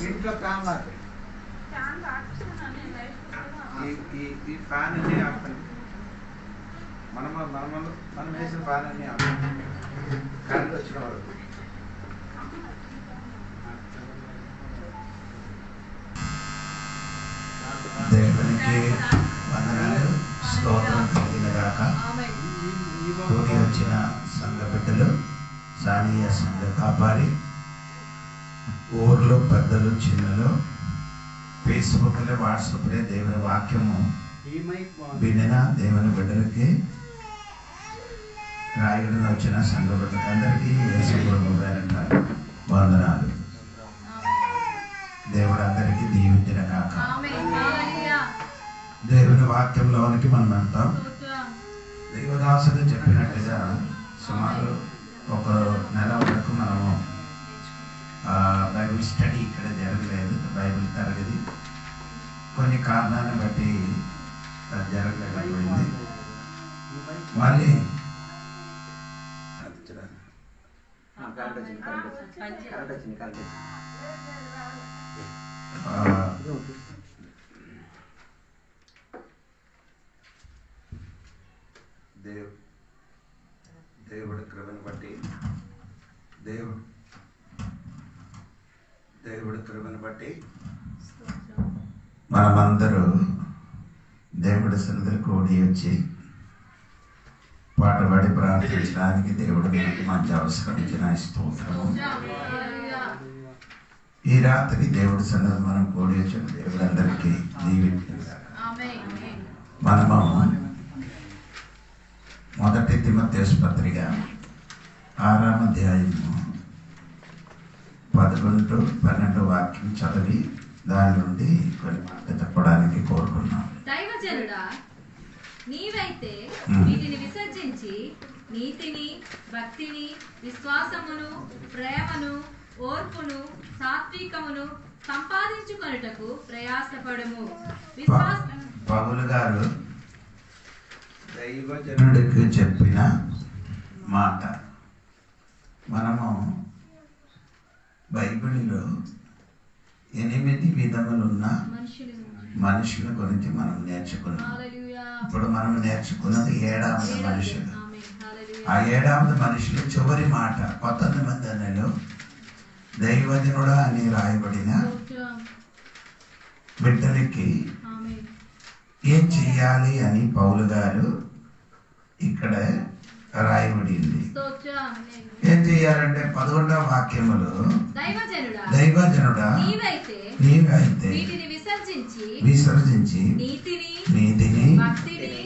ఇంట్లో ఫ్యాన్ లాగా ఈ ఫ్యాన్ అన్ని ఆపండి. మనం వేసిన ఫ్యాన్ అన్ని ఆపండి. కరెంట్ వచ్చిన వరకు దేవునికి వందనాలు, స్తోత్రం కలిగిన గాక. కూడి వచ్చిన సంఘ బిడ్డలు, స్థానియ సంఘ కాపారి, ఊర్లో పెద్దలు చిన్నలు, ఫేస్బుక్లో వాట్సాప్లో దేవుని వాక్యము వినిన దేవుని బిడ్డలకి, రాయగడన వచ్చిన సంఘ బిడ్డలకి అందరికీ వందనాలు. దేవుడు అందరికీ దీవించిన కాక. దేవుని వాక్యంలోనికి మనం వెళ్తాం. దేవదాసుడు చెప్పినట్టుగా సుమారు ఒక నెల వరకు మనము బైబిల్ స్టడీ ఇక్కడ జరగలేదు. బైబిల్ తరగతి కొన్ని కారణాలను బట్టి జరగలేకపోయింది. మళ్ళీ దేవుడి కృపను బట్టి దేవుడి కృపను బట్టి మనమందరూ దేవుడి సన్నిధికి కూడి వచ్చి పాట పాడి ప్రార్థించడానికి దేవుడు మనకి మంచి అవసరం ఇచ్చిన స్తోత్రము. ఈ రాత్రి దేవుడి సన్నిధి మనం కూడి వచ్చిన దేవుడు అందరికీ దీవించారు. మనము మొదటి తిమోథెయుసు పత్రిక 6వ అధ్యాయము 11-12 వాక్యం చదివి దాని నుండి కొన్ని మాటలు చెప్పడానికి కోరుకున్నాం. దైవజనుడా, నీవైతే వీటిని విసర్జించి నీతిని, భక్తిని, విశ్వాసమును, ప్రేమను, ఓర్పును, సాత్వికమును సంపాదించుకొనుటకు ప్రయాసపడము. పౌలు గారు దైవజనుడికి చెప్పిన మాట. మనము బైబిల్లో 8 విధములున్న మనుషుల గురించి మనం నేర్చుకున్నాం. ఇప్పుడు మనం నేర్చుకున్నది 7వ మనుషులు. ఆ 7వ మనుషులు చివరి మాట కొత్త నిబంధనలో దైవజనుడా అని రాయబడిన బిడ్డలకి ఏం చెయ్యాలి అని పౌలు గారు ఇక్కడ రాయబడింది. ఏం చెయ్యాలంటే 11వ వాక్యములో దైవజనుడా నీవైతే విసర్జించి నీతిని,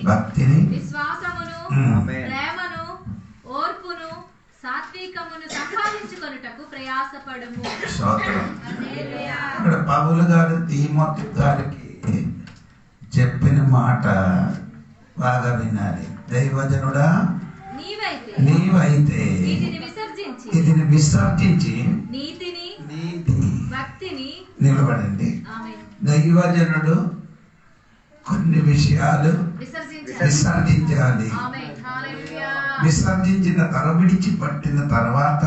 భక్తిని, విశ్వాసమును, ప్రేమను, ఓర్పును, సాత్వికమును సంపాదించుకొనుటకు ప్రయాసపడము. ఇక్కడ పౌలు గారు తీమోతి గారికి చెప్పిన మాట బాగా వినాలి. దైవజనుడా నీవైతే వీటిని విసర్జించి నీతి భక్తిని నిలబడండి. దైవజనుడు కొన్ని విషయాలు విసర్జించాలి. విసర్జించిన విడిచిపట్టిన తర్వాత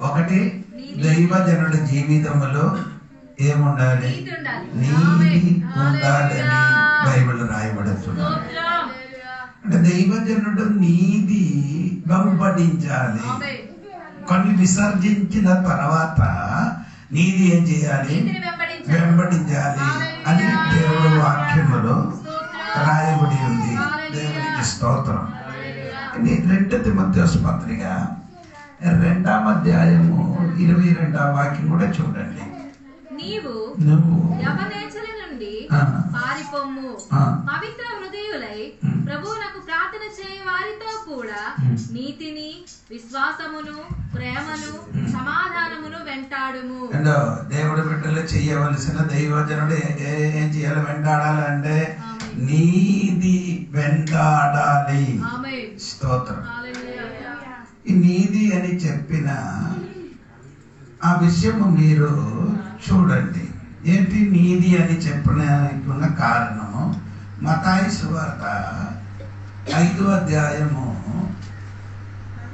ఒకటి దైవజనుడి జీవితంలో ఏముండాలి? నీతి ఉండాలని బైబిల్ రాయబడుతుంది. అంటే దైవజనుడు నీతి వెంబడించాలి. కొన్ని విసర్జించిన తర్వాత నీతి ఏం చేయాలి? వెంబడించాలి అని దేవుడు వాక్యములో రాయబడి ఉంది. దేవునికి స్తోత్రం. 2 తిమోథెయుసు పత్రిక 2వ అధ్యాయము 22వ వాక్యం కూడా చూడండి. నువ్వు యవనేచ్ఛల నుండి పారిపోము, పవిత్ర హృదయులై ప్రభువునకు ప్రార్థన చేయ వారితో కూడా నీతిని, విశ్వాసమును, ప్రేమను, సమాధానమును వెంటాడుము. దేవుడి బిడ్డలు చేయవలసిన దైవజనుడు ఏం చేయాలి? వెంటాడాలంటే నీతి వెంటాడాలి. స్తోత్రం. ఈ నీతి అని చెప్పిన ఆ విషయం మీరు చూడండి. ఏంటి నీతి అని చెప్పిన కారణము? మత్తాయి సువార్త 5వ అధ్యాయము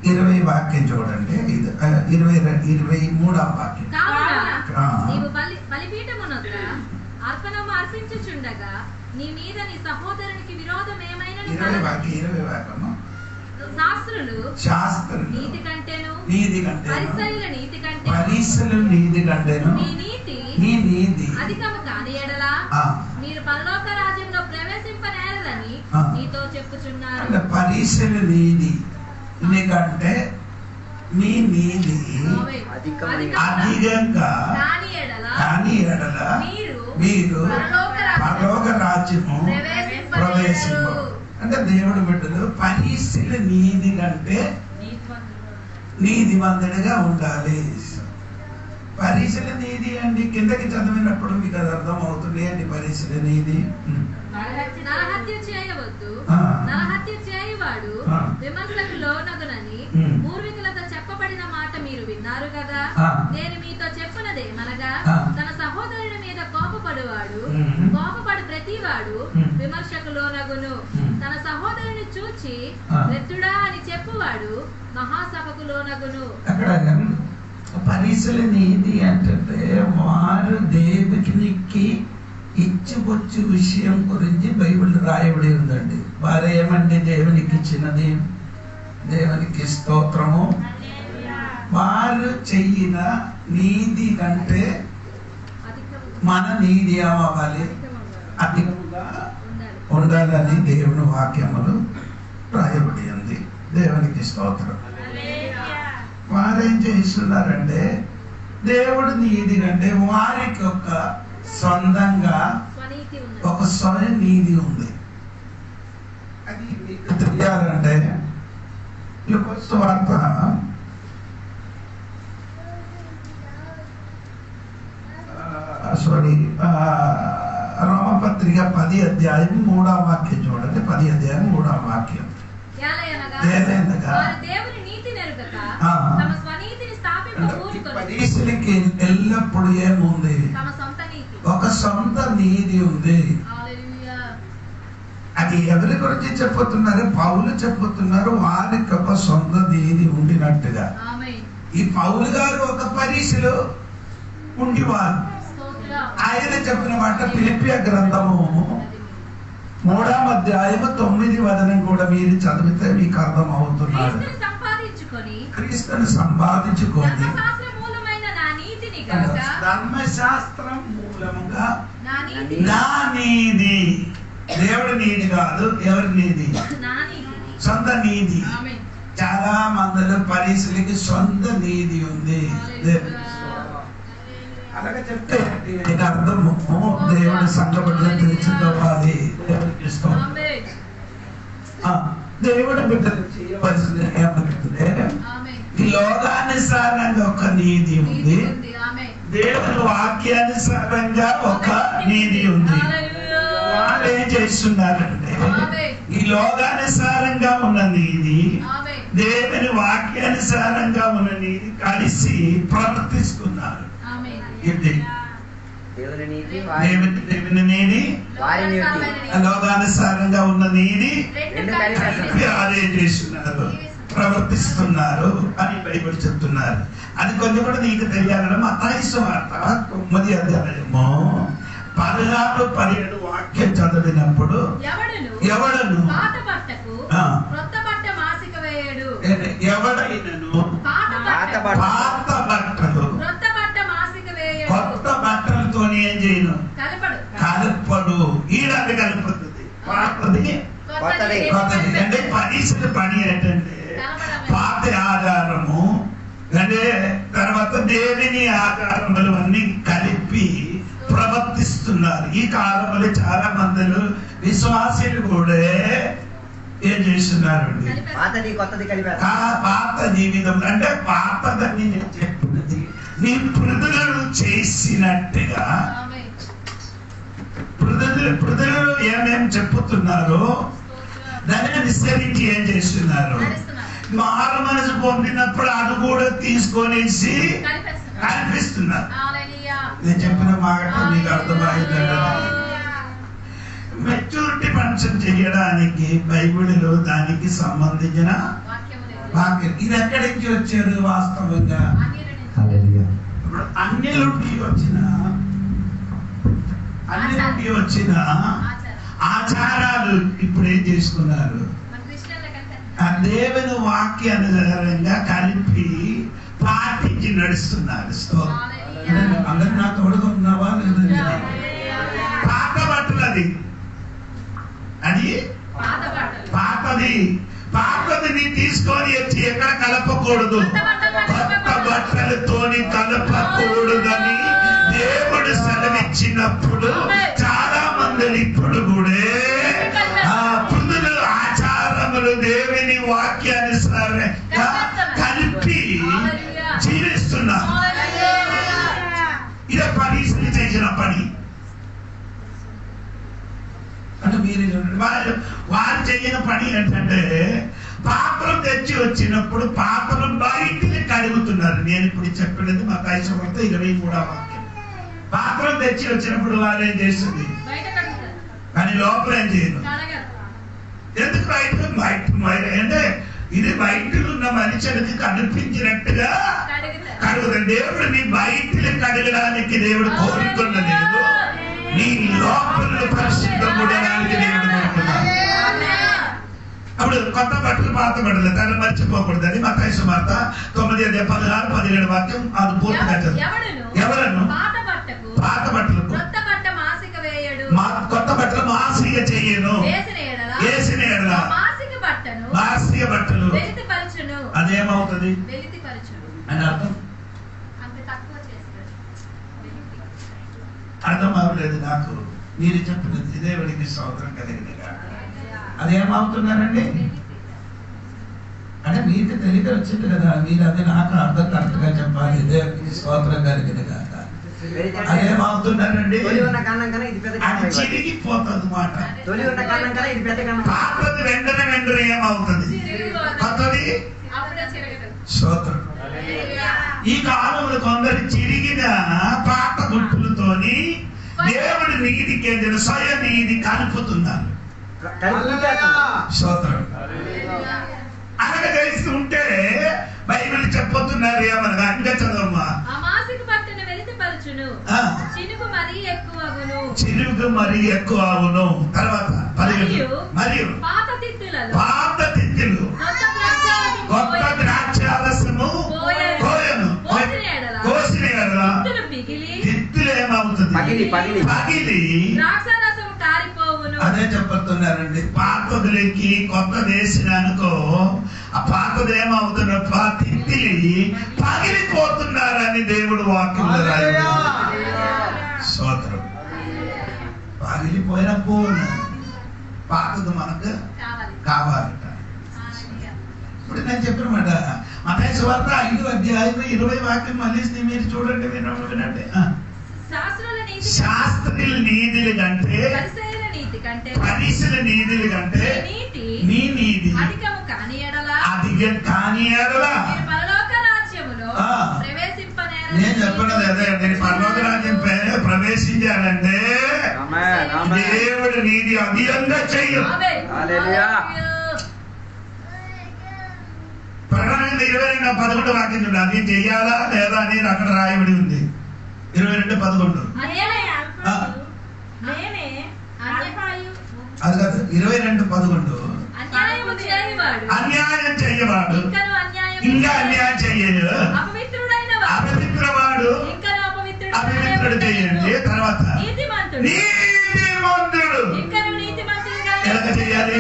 20 వాక్యం చూడండి. 23వ వాక్యం. నీవు బలిపీఠమునొద్ద అర్పణము అర్పించుచుండగా నీ మీద నీ సహోదరునికి విరోధం ఏమైనా 20 వాక్యము. శాస్త్రులు నీతి కంటేను పరిసయ్యుల నీతి కంటేను నీ నీతి అధికము కాని యెడల మీరు పరలోక రాజ్యంలో ప్రవేశింపనేరదని నీతో చెప్పుచున్నారు. పరిసయ్యుల నీతి ఎందుకంటే మీ నీతి అధికంగా కాని యెడల మీరు పరలోక రాజ్యము ప్రవేశింప. అంటే దేవుడు బిడ్డలు పరిశీలి నీతి కంటే నీతిమంతుడిగా ఉండాలి. పరిశీలి నీతి అండి కిందకి చదివినప్పుడు మీకు అది అర్థం అవుతుంది. అండి పరిశీలి నీతి నరహత్య చేయవద్దు, నరహత్య చేయవాడు విమర్శకు లోనగునని పూర్వీకులతో చెప్పబడిన మాట మీరు విన్నారు కదా. నేను మీతో చెప్పునదేమనగా తన సహోదరుని మీద కోపపడువాడు కోపపడు ప్రతివాడు విమర్శకు లోనగును. తన సహోదరుని చూచి వ్యర్థుడా అని చెప్పువాడు మహాసభకు లోనగును. అక్కడ పరిశీలి నీతి అంటే వారు దేవునికి ఇచ్చిపుచ్చు విషయం గురించి బైబిల్ రాయబడి ఉందండి. వారు ఏమండి దేవునికి ఇచ్చినది? దేవునికి స్తోత్రము. వారు చెయ్యిన నీతి కంటే మన నీతి అవ్వాలి, అధికంగా ఉండాలని దేవుని వాక్యములు రాయబడి ఉంది. దేవునికి స్తోత్రం. వారేం చేస్తున్నారంటే దేవుడు నీతి కంటే వారికి ఒక సొంతంగా ఒక స్వయం నీతి ఉంది. అది మీకు తెలియాలంటే లుకాసు వార్త 10 అధ్యాయం 3వ వాక్యం చూడండి. 10 అధ్యాయం 3వ వాక్యం. పరిశీలికి ఎల్లప్పుడు ఏముంది? ఒక సొంత నీతి ఉంది. అది ఎవరి గురించి చెప్పుతున్నారు? పౌలు చెప్పుతున్నారు. వారికి ఒక సొంత నీతి ఉండినట్టుగా. ఈ పౌలు గారు ఒక పరిశీలు ఉండేవారు. ఆయన చెప్పిన మాట ఫిలిప్పియ గ్రంథము 3వ అధ్యాయము 9వ వచనం కూడా మీరు చదివితే మీకు అర్థం అవుతున్నాడు. క్రీస్తుని సంపాదించుకొని ధర్మశాస్త్రం మూలముగా నా నీతి, దేవుడి నీతి కాదు, ఎవరి నీతి? సొంత నీతి. చాలా మందిలో పరిశీలికి సొంత నీతి ఉంది. అలాగే చెప్తే అర్థము దేవుడి సంఘబిడ్డలు తెలుసుకోవాలి. దేవుడి బిడ్డలు చేయవలసింది ఏమంటే ఈ లోకానుసారంగా ఒక నీతి ఉంది, దేవుని వాక్యానుసారంగా ఒక నీతి ఉంది. వాళ్ళు ఏం చేస్తున్నారంటే ఈ లోకానుసారంగా ఉన్న నీతి, దేవుని వాక్యానుసారంగా ఉన్న నీతి కలిసి ప్రవర్తిస్తున్నారు. లోకానుసారంగా ఉన్న నీతి చేస్తున్నారు, ప్రవర్తిస్తున్నారు అని బైబిల్ చెప్తున్నారు. అది కొంచెం కూడా నీకు తెలియాలని మత్తయి సువార్త 9వ అధ్యాయము 16-17 వాక్యం చదివినప్పుడు ఎవడను ఎవడైనను పాత బట్టలు కొత్త బట్టలతో ఏం చేయను? కలపడు. ఈడది కలుపుతుంది, పాతది కొత్తది. అంటే పరిస్థితి పని ఏంటంటే పాత ఆధారము అంటే తర్వాత దేవుని ఆధారములు అన్ని కలిపి ప్రవర్తిస్తున్నారు. ఈ కాలంలో చాలా మందిలో విశ్వాసులు కూడా ఏం చేస్తున్నారు? పాత జీవితం అంటే పాతదని నేను చెప్పినది నీ పృథులను చేసినట్టుగా పృథులు ఏమేం చెప్పుతున్నారో దాన్ని అనుసరించి ఏం చేస్తున్నారు? మారు మనసు పొందినప్పుడు అది కూడా తీసుకొనేసి కనిపిస్తున్నారు. నేను చెప్పిన మాట మీకు అర్థమైందండి. మెచ్యూరిటీ ఫంక్షన్ చేయడానికి బైబిల్లో దానికి సంబంధించిన వాక్యం ఇది ఎక్కడి నుంచి వచ్చారు వాస్తవంగా? ఇప్పుడు అన్ని నుండి వచ్చిన ఆచారాలు ఇప్పుడు ఏం చేసుకున్నారు? ఆ దేవుని వాక్యానుసారంగా కలిపి పాటించి నడుస్తున్నారు. అందరు నా తోడుగా ఉన్నావా? పాత బట్టలు అది పాతదిని తీసుకొని వచ్చి ఎక్కడ కలపకూడదు. కొత్త బట్టలతోని కలపకూడదని దేవుడు సెలవిచ్చినప్పుడు చాలా మంది ఇప్పుడు కూడా పుందులు ఆచారములు దేవుని వాక్యానుసారంగా కలిపి జీవిస్తున్నారు. ఇదే పరీక్షలు చేసిన పని అంటే మీరు వారు చేయని పని ఏంటంటే పాత్రలు తెచ్చి వచ్చినప్పుడు పాత్రలు బయటిని కడుగుతున్నారు. నేను ఇప్పుడు చెప్పినది మా కైసవర్త 23వ వాక్యం. పాత్రలు తెచ్చి వచ్చినప్పుడు వారు ఏం చేస్తుంది? కానీ లోపల ఏం చేయరు. ఎందుకు బయట అంటే ఇది బయట ఉన్న మనిషికి కనిపించినట్టుగా కడుగుతాడు. దేవుడు నీ బయటిని కడగడానికి దేవుడు కోరుకున్నలేదు, నీ లోపల పరిశుద్ధపడడానికి దేవుడు కోరుకున్నాడు. అప్పుడు కొత్త బట్టలు పాత బట్టలు దాన్ని మర్చిపోకూడదు అని మత్తయి సువార్త 9:16-17 వాక్యం అది పూర్తిగా ఎవరను పాత బట్టలు కొత్త బట్టలు మాసిక చేయను మాసిక బట్టలు అదేమవుతుంది అని అర్థం అవ్వలేదు నాకు. మీరు చెప్పినది దేవుడికి స్తోత్రం కలిగినగా. అదేమవుతున్నారండి అంటే మీకు తెలియక వచ్చింది కదా, మీరు అది నాకు అర్థం కరెక్ట్ గా చెప్పాలి. దేవుడికి స్తోత్రం కలిగినగా. అదేమవుతున్నారండి అది చిరిగిపోతుంది మాట. పాతది వెంటనే ఏమవుతుంది? కొత్తది స్తోత్రం. ఈ కాలంలో కొందరు చిరిగిన పాత గుట్టులతోని దేవుడి నీతికి చెందిన స్వయం నీతి కలుపుతున్నారు. స్తోత్రం. అలాగే చేస్తుంటే బైబిల్ చెప్పొస్తున్నారు ఏమనగా ఇంకా చదవమ్మా. చిరుగు మరీ ఎక్కువ అవును. తర్వాత మరియు పాత తిత్తులు కొత్త ద్రాక్షారసము కోసిన ఎడల తిత్తులు ఏమవుతుంది? పగిలి అదే చెప్పతున్నారండి. పాతదులకి కొత్త వేసినానుకో ఆ పాతది ఏమవుతున్న తిత్తిలి పగిలిపోతున్నారని దేవుడు వాక్యంలో రాయాలి. స్తోత్రం. పగిలిపోయిన పోను పాతది మనకు కావాలట. ఇప్పుడు నేను చెప్పిన మాట మత్తయి సువార్త 5:20 వాక్యం మళ్ళీ మీరు చూడండి, వినండి. శాస్త్రుల నీతిల కంటే పరిశీల నీతిల కంటే నీ నీతి అధికం కాని ఎడల నేను చెప్పినది అదే. నేను పరలోక రాజ్యం ప్రవేశించాలంటే దేవుడి నీతి అధికంగా చెయ్యం. ప్రకటన 22:11 వాక్యం చూడండి. అది చెయ్యాలా లేదా అనేది అక్కడ రాయబడి ఉంది. 22:11 అది కాదు, 22:11 అన్యాయం చెయ్యవాడు ఇంకా అన్యాయం చెయ్యడు, అపవిత్రవాడు అపవిత్రుడు చేయండి. తర్వాత నీతిమంతుడు ఎలా చేయాలి?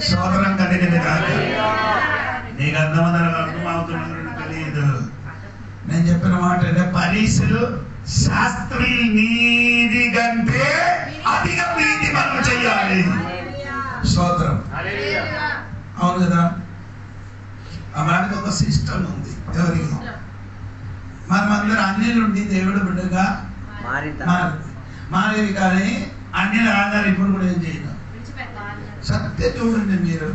సోదరం కలిగింది కాదు. నీకు అర్థం అవుతున్నది తెలియదు. నేను చెప్పిన మాట పరీక్షలు శాస్త్రీయ నీతి కంటే అధిక నీతి మనం చెయ్యాలి. స్తోత్రం. అవును కదా. ఆ మాటకు ఒక సిస్టమ్ ఉంది. ఎవరికి? మనమందరం అన్యులుండి దేవుడు బిడ్డగా మారేది కానీ అన్యుల ఆధారం ఇప్పుడు కూడా ఏం చేయను. సత్య చూడండి మీరు.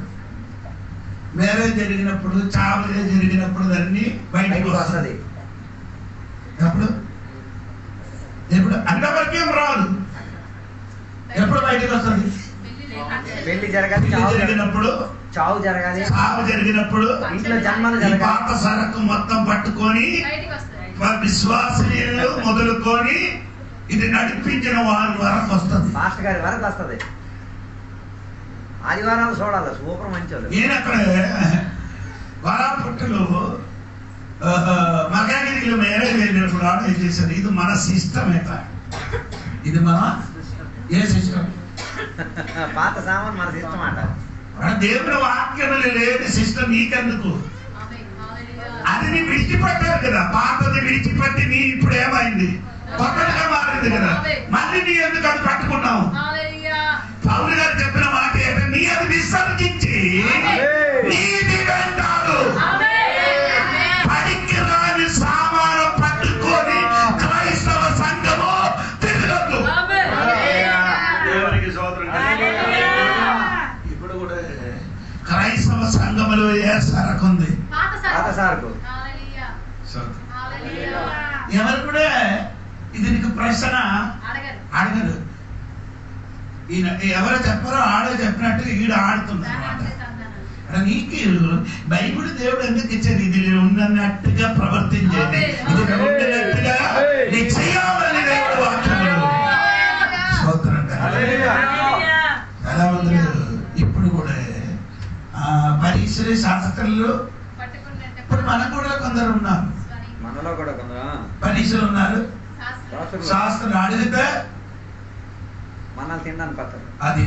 మ్యారేజ్ జరిగినప్పుడు, చావు జరిగినప్పుడు దాన్ని బయటకు వస్తుంది. ఎప్పుడు ఎప్పుడు అంతవరకేం రాదు. ఎప్పుడు బయటకు వస్తుంది? పెళ్లి జరగాలి, జరిగినప్పుడు, చావు జరగాలి, చావు జరిగినప్పుడు ఇంట్లో జన్మలు ఈ పాత సరకు మొత్తం పట్టుకొని విశ్వాసీయులు మొదలుకొని ఇది నడిపించిన వారి వరకు వస్తుంది. మాస్టర్ గారి వరకు వస్తుంది. ఆదివారాలు చూడాలి, సూపర్ మంచి. నేను అక్కడ వరాపుట్టులో మగాగిరిలో మ్యారేజ్ వెళ్ళినప్పుడు ఆర్డర్ చేశాను. ఇది మన సిస్టమే, ఇది మన ఏ సిస్టమ్? పాత సామాన్ మన సిస్టమ్ అంట. దేవుని వాక్యం లేని సిస్టమ్ నీకెందుకు? అది నీ విడిచిపెట్టారు కదా. పాతది విడిచిపెట్టి నీ ఇప్పుడు ఏమైంది? కొత్తగా మారింది కదా. మళ్ళీ నీ ఎందుకు అది పట్టుకున్నావు? పౌలు గారు చెప్పిన మాట ఏంటంటే నీ అది విసర్జించి నీది వెంటాడు. పనికి రాని సామాను పట్టుకొని క్రైస్తవ సంఘము తిరగదు. ఇప్పుడు కూడా క్రైస్తవ సంఘములో ఏ సరకు ఉంది? పాత సరకు. ఎవరు కూడా ఇది నీకు ప్రశ్న అడగదు. ఈయన ఎవరో చెప్పారో ఆడో చెప్పినట్టు ఈడు ఆడుతున్నారు అన్నమాట. నీకు బైబిల్ దేవుడు ఎందుకు ఇచ్చేది? ఇది ఉన్నట్టుగా ప్రవర్తించేది, ఇది ఉన్నట్టుగా నీ చేయాలని దేవుడు వాక్యములు. ఎలా ఉంది? ఇప్పుడు కూడా పరీక్షలు శాస్త్రులు ఇప్పుడు మనకు కూడా కొందరు ఉన్నారు, మనలో కూడా కొందరు పరీక్షలు ఉన్నారు. శాస్త్రం అడిగితే మనల్ని తినడానికి పక్కన అది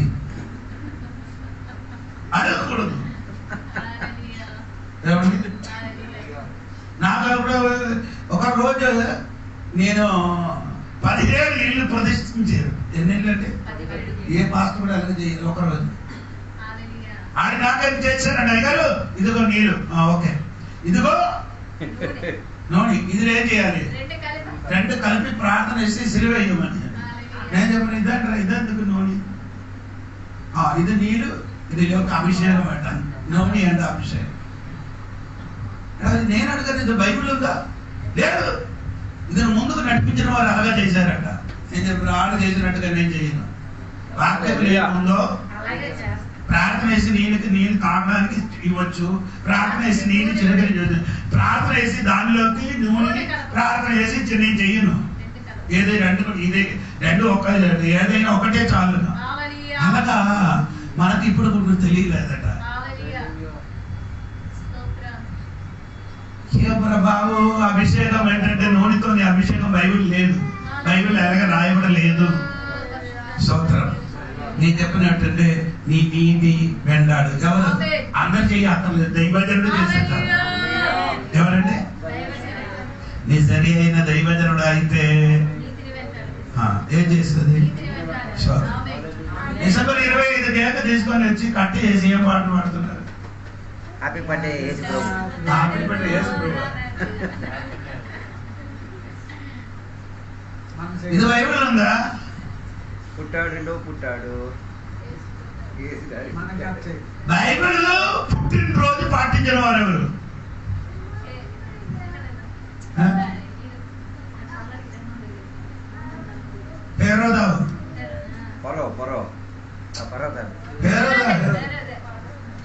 అడగకూడదు. నాకు అప్పుడు ఒక రోజు నేను 17 ఇళ్ళు ప్రతిష్ఠించారు. ఎన్ని ఇళ్ళు అంటే ఏ పాస్టర్ కూడా అలాగే చేయరు. ఒక రోజు ఆయన నాకేం చేశానండి, అయ్యారు ఇదిగో నీళ్ళు, ఓకే ఇదిగో నూనె, ఇది ఏం చేయాలి? రెండు కలిపి ప్రార్థన చేసి సిలువేయమని. నేను చెప్పిన ఇదంటారా, ఇదెందుకు నూనె? ఇది నీళ్ళు, ఇది ఒక అభిషేకం అంటాను. నూనె అంటే అభిషేకం. నేను అడగదు, ఇది బైబిల్ ఉందా? లేదు. ఇది ముందుకు నడిపించిన వారు అలాగా చేశారట. నేను చెప్పిన ఆడు చేసినట్టుగా నేను చేయను. వాక్యం లేకుందో ప్రార్థన వేసి నీళ్ళు తాగడానికి ఇవ్వచ్చు, ప్రార్థన వేసి నీళ్ళు చిన్నగా, ప్రార్థన వేసి దానిలోకి నూనె ప్రార్థన వేసి నేను చెయ్యను. ఏదైనా రెండు ఒక ఏదైనా ఒకటే చాలు. అలాగా మనకి ఇప్పుడు తెలియలేదట. బాబు అభిషేకం ఏంటంటే నూనెతోని అభిషేకం బైబిల్ లేదు, బైబిల్ ఎలాగ రాయబడలేదు. స్తోత్రం. నీ చెప్పినట్టుంటే నీ నీతి వెంటాడు. ఎవరు అందరు చెయ్యి అక్కర్లేదు, దైవజనుడు చేసేస్తారు. ఎవరండి? నీ సరి అయిన దైవజనుడు అయితే ఏం చేస్తుంది? డిసెంబర్ 25 కేక తీసుకొని వచ్చి కట్టి చేసి ఏం పాటలు పాడుతున్నారు? హ్యాపీ బర్త్డే యేసు ప్రభు. హ్యాపీ బర్త్డే యేసు ప్రభు. ఇది బైబిల్ ఉందా? పుట్టాడు బైబిల్లో పుట్టినరోజు పాటించిన వారు ఎవరు?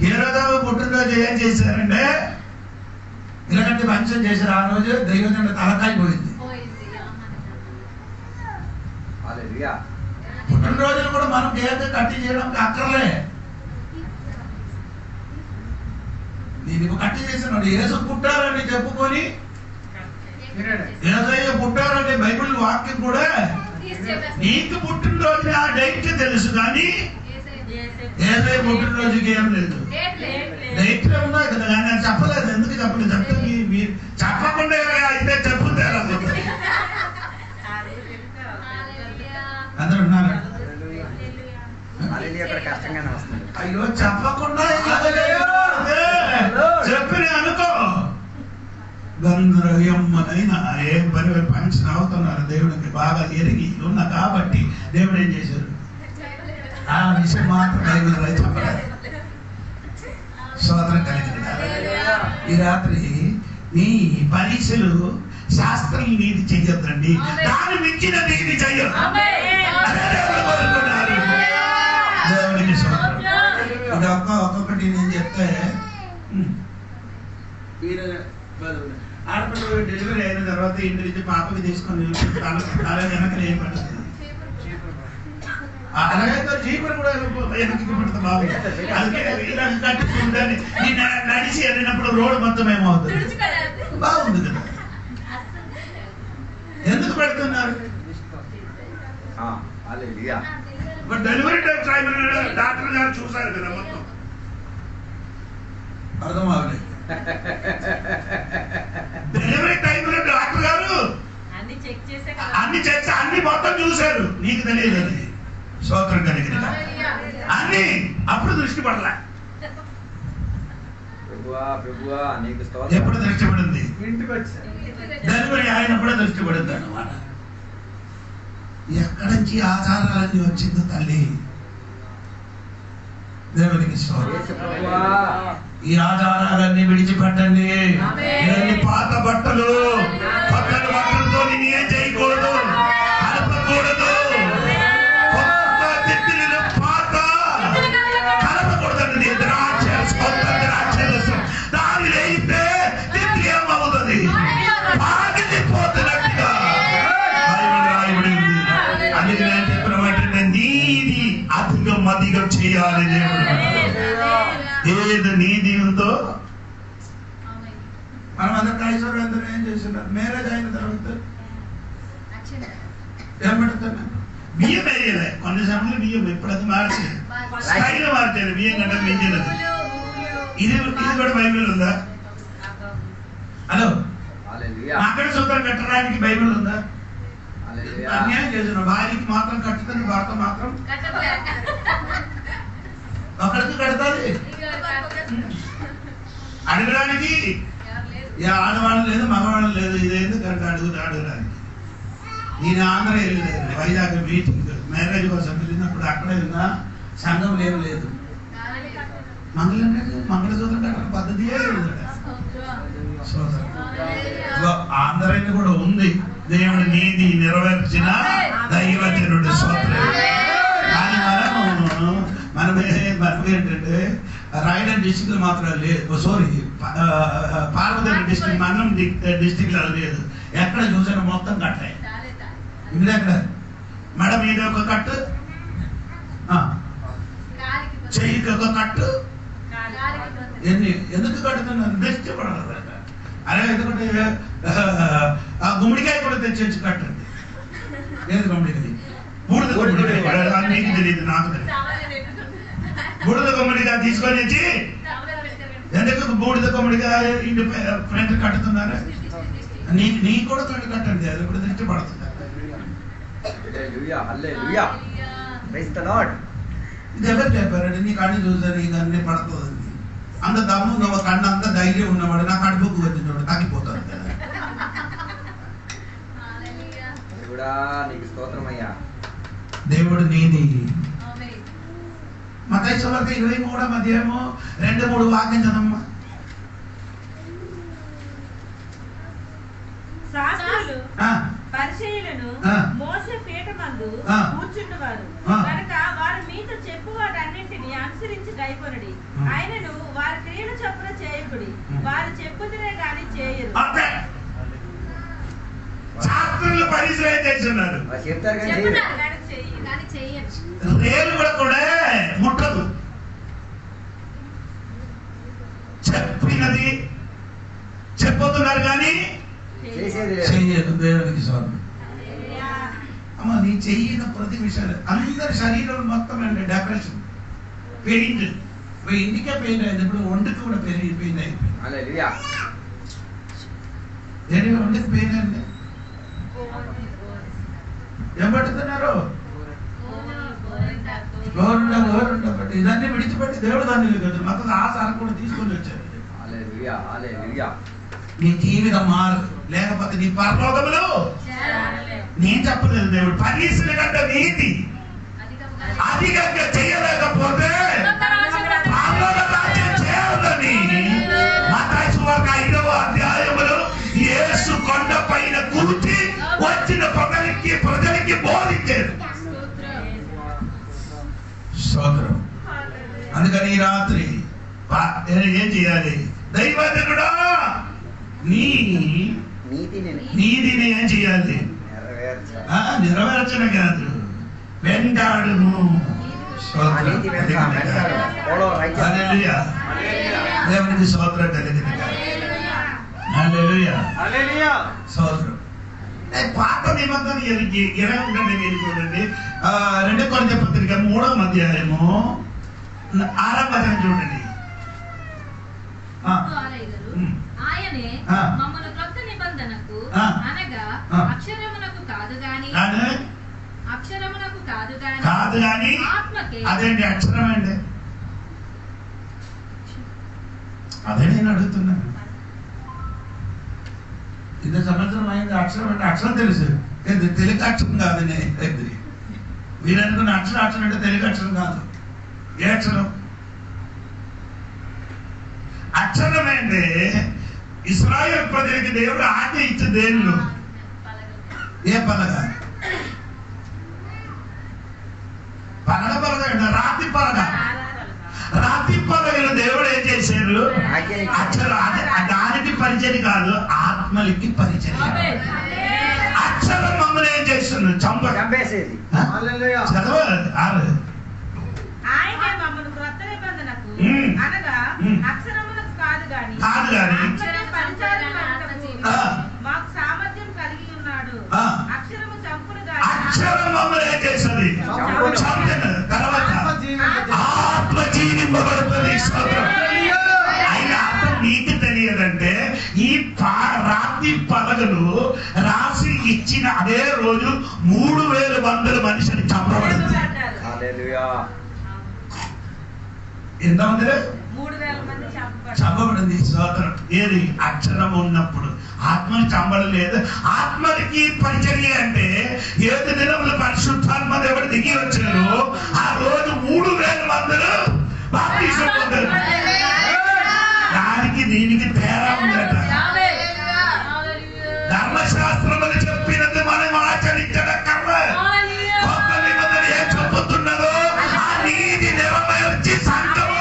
హేరోదావు పుట్టినరోజు ఏం చేశారంటే ఇలాంటి ఫంక్షన్ చేశారు. ఆ రోజు దైవజనుడు తలకాయ పోయింది. పుట్టినరోజులు కూడా మనం కేక్ కట్టి చేయడానికి అక్కర్లే. నేను కట్టి చేసినాడు. యేసు పుట్టారని చెప్పుకొని యేసయ్య పుట్టారని బైబిల్ వాక్యం కూడా నీకు పుట్టినరోజు ఆ డేట్ తెలుసు, కానీ యేసయ్య పుట్టినరోజుకి ఏం లేదు. డేట్లు ఉన్నాయి కదా, కానీ చెప్పలేదు. ఎందుకు చెప్పలేదు? చెప్తే మీరు చెప్పకుండా అయితే చెప్పుతారు. అందరూ ఉన్నారు. అయ్యో చెప్పకుండా చెప్పిన అనుకో గంధరమ్మనైనా ఏం పని ఫంక్షన్ అవుతున్నారు. దేవుడికి బాగా ఎరిగి ఉన్న కాబట్టి దేవుడు ఏం చేశారు? ఆ విషయం మాత్రం బైబిల్ చెప్పలేదు. స్తోత్రం కలిగింది. ఈ రాత్రి నీ పరీక్షలు శాస్త్రం నీతి చెయ్యొద్దండి, దాని మించిన నీతి చెయ్యొద్దు. దేవునికి ఇది ఒక్కొక్కటి నేను చెప్తే ఆడపిల్ల డెలివరీ అయిన తర్వాత ఇంటి నుంచి పాపకి తీసుకొని తల వెనకలు ఏం పడుతుంది, అలాగే జీవన కూడా వెనక్కి పడుతుంది బాబు. అందుకే ఇలా కట్టుకుంటాను నడిచి వెళ్ళినప్పుడు రోడ్డు మొత్తం ఏమవుతుంది, బాగుంది కదా. ఎందుకు పెడుతున్నారు? డెలివరీ టైం డాక్టర్ గారు చూసారు కదా, మొత్తం అర్థం అవ్వలేదు. డెలివరీ టైంలో డాక్టర్ గారు అన్ని చెక్ అన్ని మొత్తం చూశారు, నీకు తెలియదు అది. స్తోత్రం కలిగిన అన్ని అప్పుడు దృష్టి పడలే. ఎప్పుడు దృష్టి పడింది? ఇంటికి వచ్చి డెలివరీ అయినప్పుడే దృష్టి పడింది అన్నమాట. ఎక్కడి నుంచి ఆచారాలన్నీ వచ్చిందో తల్లి, దేవునికి ఈ ఆచారాలన్నీ విడిచిపెట్టండి. ఇవన్నీ పాత బట్టలు, కొత్త బట్టలతో ఏం చేయకూడదు, కలపకూడదు. కొత్త తిత్తులు పాత కలపకూడదండి. కొత్త ద్రాక్షరసం దాని వేయితే తిత్తి ఏమవుతుంది, పాగిపోతున్నట్టుగా బైబిల్ రాయబడి ఉంది. అందుకే నేను చెప్పిన వాటిని నీది అధికం అధికం చేయాలి. దేవుడు ఏది నీది ఉందో మనం అందరు క్రైస్తవులు అందరూ ఏం చేస్తున్నారు, మ్యారేజ్ అయిన తర్వాత ఏం పెడతాను, బియ్యం వేయలే. కొన్ని సమయంలో బియ్యం ఎప్పుడైతే మార్చి స్టైల్ మార్చారు, బియ్యం కంటే మించినది. ఇది కూడా బైబిల్ ఉందా? హలో, అక్కడ సూత్రం కట్టడానికి బైబిల్ ఉందా? అన్యాయం చేసిన భార్యకి మాత్రం కట్టుతుంది, భర్త మాత్రం ఒకరికి కడతాది. అడగడానికి ఆడవాళ్ళు లేదు, మగవాళ్ళు లేదు. ఇదేంది కరెక్ట్ అడగడానికి. నేను ఆంధ్ర వెళ్ళలేదు, వైజాగ్ మీటింగ్ మ్యారేజ్ కోసం వెళ్ళినప్పుడు అక్కడే ఉన్నా, సంఘం లేదు. మంగళసూత్రం కట్టిన పద్ధతియే లేదు. ఆంధ్రాన్ని కూడా ఉంది. దేవుడి నీతి నెరవేర్చిన దైవజనుడు స్తోత్రం. కానీ మనం ఏంటంటే రాయగఢ్ డిస్టిక్ లో మాత్రం లేదు, సారీ పార్వతీపురం డిస్టిక్, మంగళం డిస్టిక్ లో లేదు. ఎక్కడ చూసినా మొత్తం కట్టాయి. ఇక్కడ ఎక్కడ మెడ మీద ఒక కట్టు, చెయ్యికి ఒక కట్టు. ఎందుకు కట్టుతున్నారు? దృష్టి పడదు. అరే ఎందుకంటే ఆ గుమ్మడికాయ కూడా తెచ్చి కట్టండి. లేదు గుమ్మడికాయ, బూడిద గుమ్మడికాయ, నీకు తెలియదు, నాకు తెలియదు. బూడిద గుమ్మడికాయ తీసుకొని వచ్చి ఎందుకు బూడిద గుమ్మడికాయ ఇంటి ఫ్రంట్ కట్టుతున్నారు? నీకు కూడా కట్టండి, అది కూడా దృష్టి పడుతుంది. ఇది ఎవరు చెప్పారండి? నీ కన్ను చూసారు, నీకు అన్ని పడుతుంది. అంత దమ్ము నువ్వు కన్ను, అంత ధైర్యం ఉన్నవాడు నా కడుపుకు వచ్చినవాడు తగ్గిపోతాడు కదా. దేవుడు నీది. మత్తయి సువార్త 23వ అధ్యాయము 2-3 వాక్యం చదవమ్మా. శాస్త్రులు పరిచయులను మోసే పీఠమందు కూర్చుంటువారు కనుక వారు మీతో చెప్పు వాటన్నింటినీ అనుసరించి కైకొనడి. ఆయనను వారి క్రియలు చొప్పున చేయకుడి, వారు చెప్పుతునే గాని చేయరు. శాస్త్రులు పరిచయం చేస్తున్నారు, రేలు కూడా ముట్టదు. చెప్పినది చెప్పొస్తున్నారు కానీ చెయ్యదు. దేవునికి స్వామి. అమ్మ నీ చెయ్యిన ప్రతి విషయాలు అందరి శరీరం మొత్తం అండి డెకరేషన్ పెయింట్. ఇంటికే పెయింట్ అయింది, ఇప్పుడు ఒంటికి కూడా పెయింట్ అయిపోయింది. ఒంటికి పెయింట్ అండి. ఏం పడుతున్నారు? గోరుండ ఇదన్నీ విడిచిపెట్టి దేవుడు దాన్ని మొత్తం ఆసారం కూడా తీసుకొని వచ్చారు. నీ జీవితం మారు, లేకపోతే నీ పరలోకములో నేను చెప్పలేదు. దేవుడు పరీక్షల కంటే నీతి అధికంగా చేయలేకపోతే పరలోక రాజ్యం చేయాలని మత్తయి సువార్త రాత్రి ఏం చేయాలి? దైవజనుడా నీ నీతిని ఏం చేయాలి? నెరవేర్చడం కాదు, వెంటాడును. దేవునికి స్తోత్రం కలిగింది. హల్లెలూయా. స్తోత్రం. పాత నిబంధన ఎలా ఉండండి మీరు చూడండి. 2 కొరింథీ పత్రిక 3వ అధ్యాయము 6వ వచనం చూడండి. ఆయనే మమ్మను క్రొత్త నిబంధనకు అనగా అక్షరమునకు కాదు గాని ఆత్మకే. అదేంటి అక్షరం అండి? అదే నేను అడుగుతున్నాను. 2 సంవత్సరం అయింది. అక్షరం అంటే అక్షరం తెలుసు, తెలుగు అక్షరం కాదు. మీరు అనుకున్న అక్షరం అంటే తెలుగు అక్షరం కాదు. ఏ అక్షరం? అక్షరమేంటే ఇశ్రాయేలు ప్రజలకి దేవుడు ఆజ్ఞ ఇచ్చే దేనిలో? ఏ పలగ? పలగ రాతి పలగ. రాతి పలగలు దేవుడు ఏం చేశారు? అక్షరం. దానికి పరిచయం కాదు, ఆత్మలకి పరిచయం. అక్షరం మమ్మల్ని ఏం చేస్తుంది? చంపేసేది. చదవాలి. ఆయనే మమ్మను క్రొత్త నిబంధనకు అనగా అక్షరమునకు కాదు గాని అక్షరం పరిచారకుడు మాకు సామర్థ్యం కలిగి ఉన్నాడు. అక్షరము చంపును గాని అక్షరం మమ్మల్ని ఏం చేస్తుంది? తర్వాత ఆత్మ జీవింపబడుతుంది. అయినా అర్థం నీకు తెలియదంటే ఈ రాతి పలకలు రాసి ఇచ్చిన అదే రోజు 3,000 మనిషిని చంపబడింది. ఎంతమంది? 3,000 మంది చంపబడింది. స్తోత్రం. ఏది? అక్షరం ఉన్నప్పుడు. ఆత్మని చంపడం లేదు. ఆత్మకి పరిచర్య అంటే ఏడు దినములు పరిశుద్ధాత్మ దేవుడు దిగి వచ్చారు. ఆ రోజు 3,000 మంది బాప్తిసం పొందారు. దానికి దీనికి తేడా ఉందట. ధర్మశాస్త్రములు చెప్పినది మనం ఆచరించడం కర్ర. కొత్త నిబంధన ఏం చెప్పుతున్నదో ఆ నీతి నెరవేర్చి సంఘము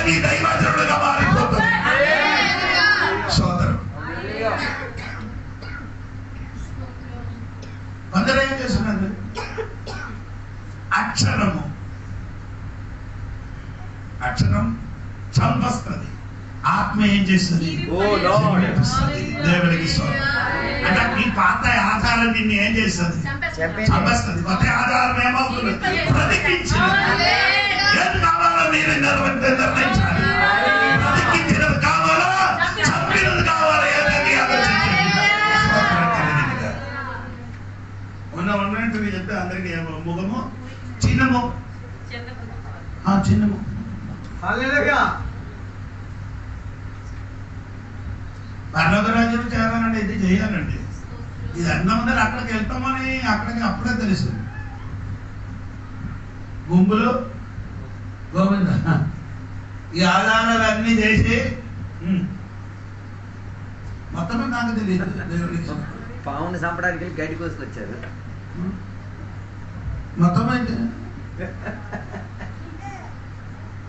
నీ దైవజనుడుగా మారిపోతుంది. సోదరు, కొందరు ఏం చేస్తున్నారు? అక్షరం చంపస్తుంది, ఆత్మ ఏం చేస్తుంది? దేవుడికి అంటే ఈ పాత ఆధారం నిన్ను ఏం చేస్తుంది? చంపేస్తుంది. కొత్త ఆధారం ఏమవుతుంది? బ్రతికించింది. ఏది కావాలో మీరు నిర్ణయించాలి. బ్రతికించినది కావాలా, చంపినది కావాలా? ఏదని ఆలోచించండి. ఉన్నట్టు చెప్తే అందరికీ ముఖము చిన్నము చిన్నము. పర్వతరాజులు చేరాలండి, ఇది చేయాలండి. ఇది అన్నమందరూ అక్కడికి వెళ్తామని అప్పుడే తెలుసు. గుంపులు గోవింద ఈ ఆధారాలు అన్ని చేసి మొత్తం నాకు తెలియదు. దేవుడికి పావుని చంపడానికి గడ్డి కోసుకొచ్చారు. మొత్తం అయితే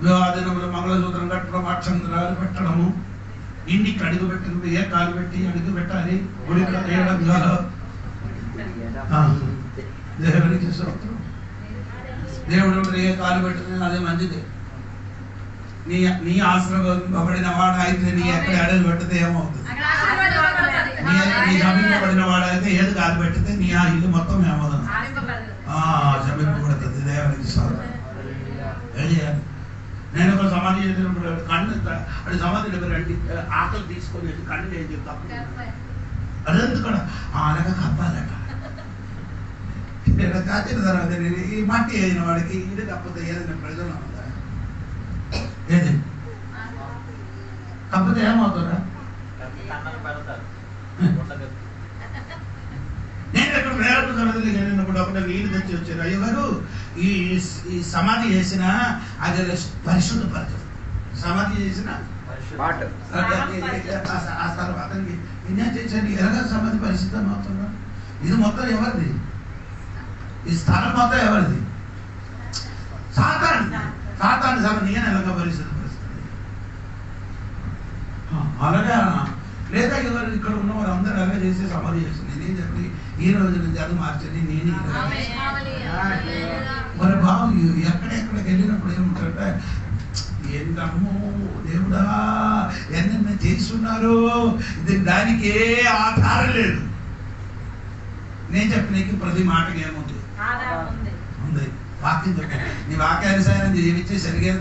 వివాహదినములు మంగళసూత్రం కట్టడం, అక్షంతరాలు పెట్టడము, ఇంటికి అడుగు పెట్టినప్పుడు ఏ కాలు పెట్టి అడుగు పెట్టాలి, గుడికి వేయడం కాదు. దేవుడికి స్తోత్రం. దేవుడు ఏ కాలు పెట్టిన అదే మంచిది. నీ ఆశ్రమపడిన వాడు అయితే నీ ఎక్కడ అడుగు పెట్టితే ఏమవుతుంది? నీ సమీపబడిన వాడు అయితే ఏది కాలు పెట్టితే నీ ఆ ఇల్లు మొత్తం ఏమవుతుంది? సమీపబడుతుంది. దేవుడికి స్తోత్రం. ఏం చేయాలి? నేను ఒక సమాధి చేసినప్పుడు కన్ను అది సమాధి దగ్గర రండి, ఆకలి తీసుకొని కన్ను ఏం చెప్తాను అదంతా కూడా అనక కప్పాలట. కాచిన తర్వాత ఈ మట్టి అయిన వాడికి ఇది తప్పితే ఏదైనా ప్రయోజనం ఉందా? ఏది తప్పితే ఏమవుతుందా? నేను ఇక్కడ వేరే సమాధులు వెళ్ళినప్పుడు అప్పుడు నీళ్ళు తెచ్చి వచ్చారు. అయ్యో గారు ఈ సమాధి చేసిన అది పరిశుద్ధపరచదు. సమాధి చేసిన ఆ తర్వాత ఇన్నేం చేశాను ఎలాగ సమాధి పరిశుద్ధం అవుతుందా? ఇది మొత్తం ఎవరిది? ఈ స్థలం మొత్తం ఎవరిది? సాతాను సభ నేను ఎలాగ పరిస్థితి అలాగే లేదా ఎవరు ఇక్కడ ఉన్న వారు అందరూ అలాగే చేసి సమాధి చేస్తుంది. నేనేం చెప్పి ఈ రోజు నుంచి అది మార్చండి నేను మరి బాబు ఎక్కడెక్కడికి వెళ్ళినప్పుడు ఏముంటారంటే ఏంటమ్మో దేవుడా ఎన్నెన్న చేస్తున్నారు, ఇది దానికి ఏ ఆధారం లేదు. నేను చెప్పినకి ప్రతి మాటకి ఏముంది ఉంది వాక్యం చెప్పాను. నీ వాక్యానుసారం జీవించి సరిగా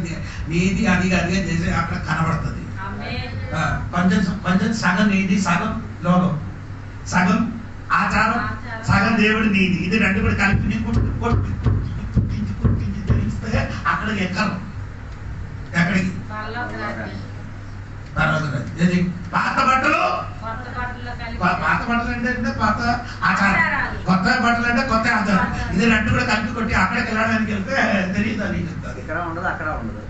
నీది అది అదిగా చేసి అక్కడ కనబడుతుంది. కొంచెం సగం నీది సగం లోకం, సగం ఆచారం సగం దేవుడు నీది. ఇది రెండు కూడా కలిపి కొట్టించి తెలిస్తే అక్కడికి ఎక్కరు. ఎక్కడికి ఏది పాత బట్టలు అంటే పాత ఆచారం, కొత్త బట్టలు అంటే కొత్త ఆచారం. ఇది రెండు కూడా కలిపి కొట్టి అక్కడికి వెళ్ళడానికి వెళ్తే తెలియదు అని చెప్తారు. ఇక్కడ ఉండదు అక్కడ ఉండదు.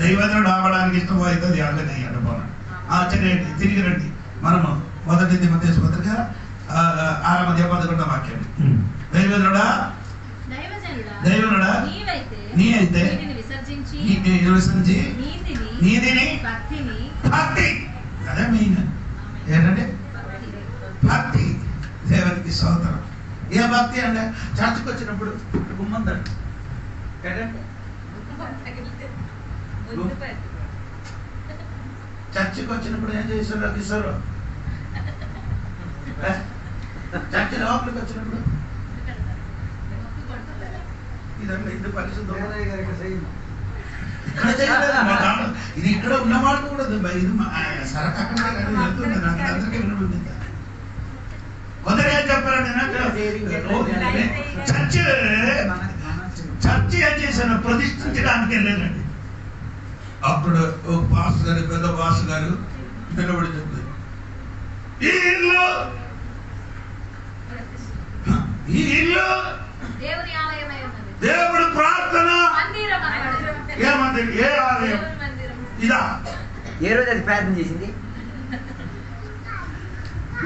దైవజనుడు ఆవడానికి ఇష్టం అవుతుంది అట్లనే అనుకోండి. తిరిగి రండి. మనము 1 తిమోథెయుసు పత్రిక 6:11 వాక్యం. దైవజనుడా నీ అయితే విసర్జించి నీతిని భక్తి, అదే మెయిన్ ఏంటంటే భక్తి. దేవునికి స్తోత్రం. ఏ భక్తి అంటే చర్చకు వచ్చినప్పుడు గుమ్మంతాడు ఏంటంటే చర్చికి వచ్చినప్పుడు ఏం చేస్తారు కిస్తారు, చర్చి లోపలికి వచ్చినప్పుడు ఇదంతా ఇది పరిశుద్ధం. ఇది ఇక్కడ ఉన్నవాళ్ళు కూడా ఇది సరకు అక్కడ వెళ్తుంది. నాకు అందరికీ వినబడింది. కొందరు ఏం చెప్పారంటే చర్చి ఏం చేశాను ప్రతిష్ఠించడానికి వెళ్ళానండి. అప్పుడు ఒక పాస్ గారు, పెద్ద పాస్ గారు నిలబడి చెప్తారు, ఈ ఇల్లు దేవుడు ప్రార్థన ఏ మందిరం, ఏ ఆలయం ఇదా? ఏ రోజు అది ప్రార్థన చేసింది?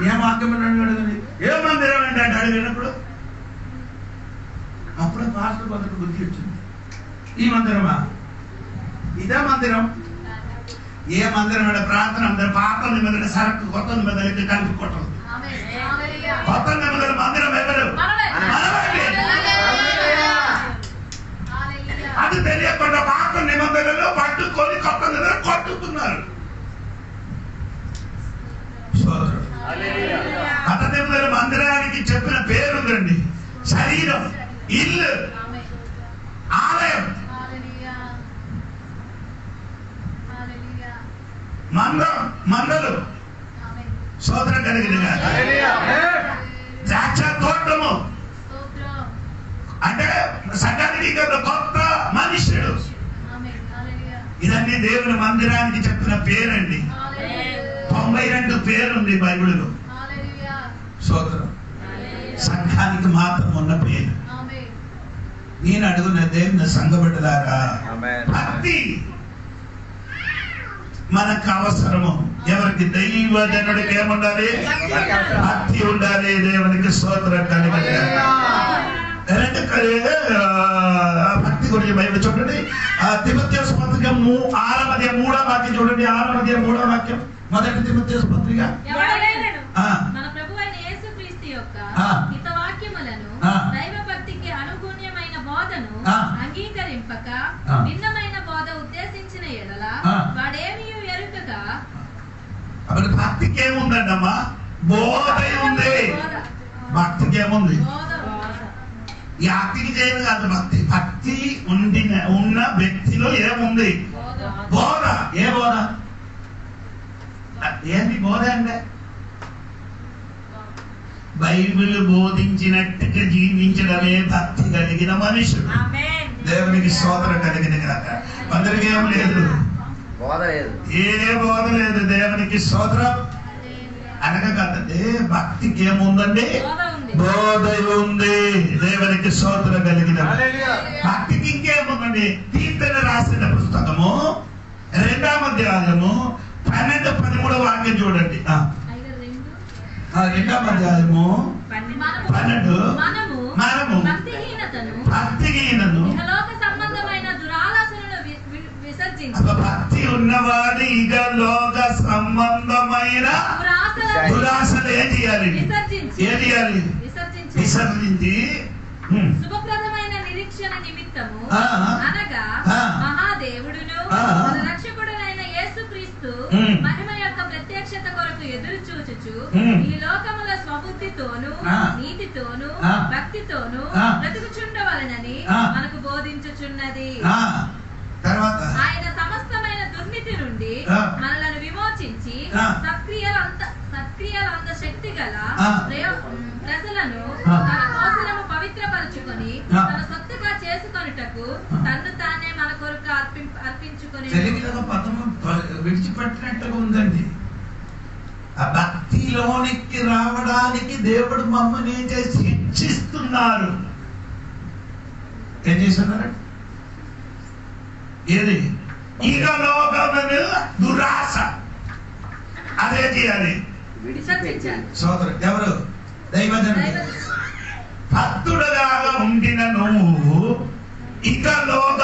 ఏ వాక్యం అడిగింది? ఏ మందిరం అంటే అడిగినప్పుడు అప్పుడే పాస్టర్ కొందరు గుర్తు వచ్చింది. ఈ మందిరమా? ఇదే మందిరం. ఏ మందిరం అంటే ప్రార్థన అందరూ పాత నిబంధన సరకు కొత్త నిబంధనకి కలిపి కొట్టదు. కొత్త నిబంధన మందిరం ఎవరు? అది తెలియకుండా పాత నిబంధనలు పట్టుకొని కొత్త నిబంధన కొట్టుకున్నారు. కొత్త నిబంధన మందిరానికి చెప్పిన పేరుందండి, శరీరం, ఇల్లు, ఆలయం, మందలు, సోదరం కలిగిన ద్రాక్ష తోటము అంటే సంఘానికి కొత్త మనుష్యుడు. ఇదన్నీ దేవుని మందిరానికి చెప్పిన పేరండి. 92 పేరుంది బైబిల్లో. సోదరం సంఘానికి మాత్రం ఉన్న పేరు. నేను అడుగున్న దేవుని సంఘబిడ్డలారా, భక్తి మనకు అవసరము. ఎవరికి? దైవజనుడికి ఏముండాలి? భక్తి ఉండాలి. దేవునికి స్తోత్రం కలిగి భక్తి గురించి బైబిల్ చూడండి. తిమోథెయుసు పత్రిక 6:3 వాక్యం చూడండి. 6:3 వాక్యం. 1 తిమోథెయుసు పత్రిక మన ప్రభువైన యేసుక్రీస్తు యొక్క హితవాక్యములను దైవ భక్తికి అనుగుణ్యమైన బోధను అంగీకరింపక భిన్నమైన బోధ ఉద్దేశించిన ఎడల వాడేమీ ఎరుకగా. అప్పుడు భక్తికి ఏముందండమ్మా? బోధ ఉంది. భక్తికి ఏముంది? ఈ భక్తికి చేయదు కాదు. భక్తి ఉన్న వ్యక్తిలో ఏముంది? బోధ. ఏ బోధ? ఏంటి బోధ అంటే? బైబిల్ బోధించినట్టుగా జీవించడమే భక్తి కలిగిన మనుషుడు. దేవునికి స్తోత్రం కలిగిన కాక. అందరికీ ఏం లేదు, ఏ బోధ లేదు. దేవునికి స్తోత్రం అనగా కదండి. భక్తికి ఏముందండి? బోధ ఉంది. దేవునికి స్తోత్రం కలిగిన. భక్తికి ఇంకేముందండి? కీర్తన రాసిన పుస్తకము 2వ అధ్యాయము 12-13 వాక్యం చూడండి. 2వ అధ్యాయము 12. మనము భక్తిహీనతను భక్తి ఉన్నవాడు ఇక లోక సంబంధమైన దురాశలు ఏం చేయాలి? ఏం చేయాలి? విసర్జించి శుభప్రదమైన నిరీక్షణ నిమిత్తము అనగా మహాదేవుడును మన రక్షకుడునైన యేసుక్రీస్తు మహిమ యొక్క ప్రత్యక్షత కొరకు ఎదురు చూచుచు ఈ లోకములో స్వబుద్ధితోను నీతితోను భక్తితోను బ్రతుకుచుండవలెనని మనకు బోధించుచున్నది. ఆయన సమస్తమైన దుర్నీతి నుండి మనలను విమోచించి సత్క్రియలంత శక్తి గల ప్రజలను తన కోసము పవిత్రపరచుకొని తన సొత్తుగా చేసుకొనుటకు తన్ను తానే మన కొరకు అర్పించుకొని విడిచిపెట్టినట్టుగా ఉందండి. ఆ భక్తిలోనికి రావడానికి దేవుడు మమ్మల్ని ఏం చేసి శిక్షిస్తున్నారు. ఏం చేస్తున్నారు? ఏది? ఇక లోకమును దురాశ అదే చేయాలి. సోదరు ఎవరు? దైవజనుడు. భక్తుడుగా ఉండిన నువ్వు ఇక లోక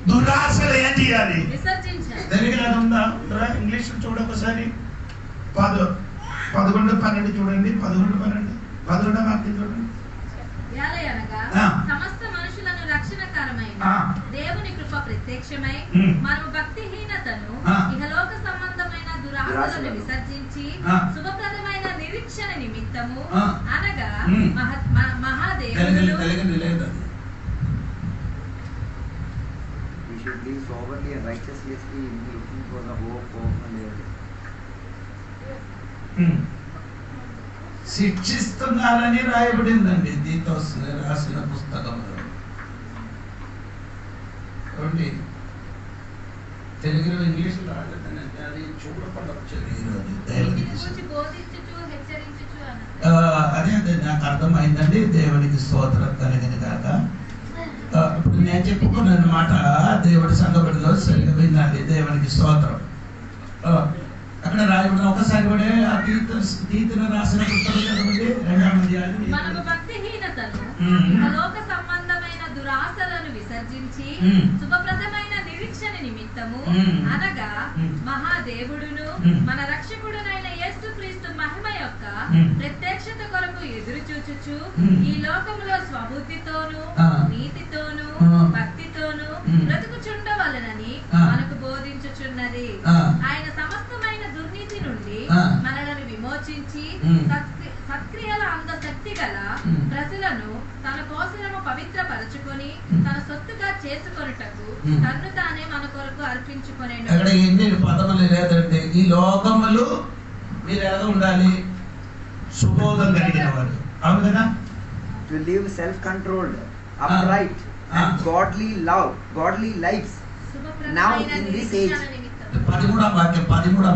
దురాశలు ఏం చేయాలి? తెలుగులో ఉందా? ఇంగ్లీష్ చూడొకసారి 11-12 చూడండి. 11-12 వాక్యం చూడండి. సమస్త మనుషులను రక్షణకరమైన దేవుని కృప ప్రత్యక్షమై మనము భక్తిహీనతను ఇహలోక సంబంధమైన దురాశలను విసర్జించి శుభప్రదమైన నిరీక్షణ నిమిత్తము అనగా మహాదేవుడు శిక్షిస్తున్నారని రాయబడిందండి తీతోస్ రాసిన పుస్తకంలో. తెలుగులో ఇంగ్లీష్ రాలేదండి, అది చూడపడవచ్చు. అదే అదే నాకు అర్థమైందండి. దేవునికి స్తోత్రం కలిగింది కాక. ఇప్పుడు నేను చెప్పుకున్న మాట దేవుడి సంగబడిలో సరిగా విన్నాలి. దేవునికి స్తోత్రం. అక్కడ రాయబడిన ఒకసారి కూడా ఆ తీతును రాసిన పుస్తకం చదవండి. 2వ అధ్యాయం. మనము భక్తిహీనతను లోక సంబంధమైన దురాశలను విసర్జించి శుభప్రదమైన నిరీక్షణ నిమిత్తము అనగా మహాదేవుడును మన రక్షకుడునైన యేసుక్రీస్తు మహిమ యొక్క ప్రత్యక్షత కొరకు ఎదురు చూచుచు ఈ లోకములో స్వబుద్ధితోను నీతితోను భక్తితోను బ్రతుకుచుండవలెనని మనకు బోధించుచున్నది. ఆయన సమస్తమైన దుర్నీతి నుండి మనలను విమోచించి సత్క్రియల అంత శక్తి గల ప్రజలను తన కోసము పవిత్రపరచుకొని తన సొత్తుగా చేసుకొనుటకు తన్ను తానే మన కొరకు అర్పించుకొనేను. అక్కడ ఎన్ని పదములు లేదంటే ఈ లోకములు మీరు ఎలా ఉండాలి? సుబోధం కలిగిన వారు. అవును కదా? To live self-controlled, upright and godly lives. Now in this age. 13వ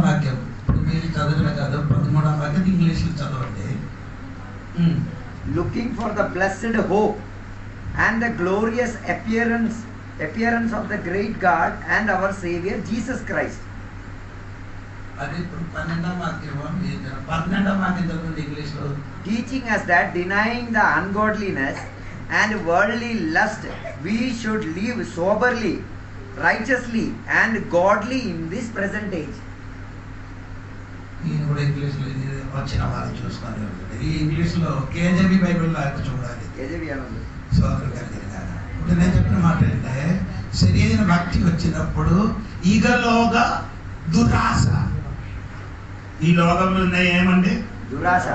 వాక్యం ఇప్పుడు మీరు చదివిన కాదు. 13వ వాక్యం ఇంగ్లీష్ లో చదవండి. Looking for the blessed hope and the glorious appearance of the great God and our Savior Jesus Christ. అది ఇప్పుడు 12వ వాక్యం చదవండి ఇంగ్లీష్ లో. Teaching us that denying the ungodliness and worldly lust, we should live soberly, righteously and godly in this present age. ఈయన కూడా English లో వచ్చిన వారు చూసుకొని ఈ ఇంగ్లీష్ లో కేజీబీ బైబిల్ లాగా చూడాలి. సోదరు కలిగిన కాదు. ఇప్పుడు నేను చెప్పిన మాట ఏంటంటే శరీర భక్తి వచ్చినప్పుడు ఈగలోగ దురాశ. ఈ లోకంలో ఉన్నాయి ఏమండి? దురాశ.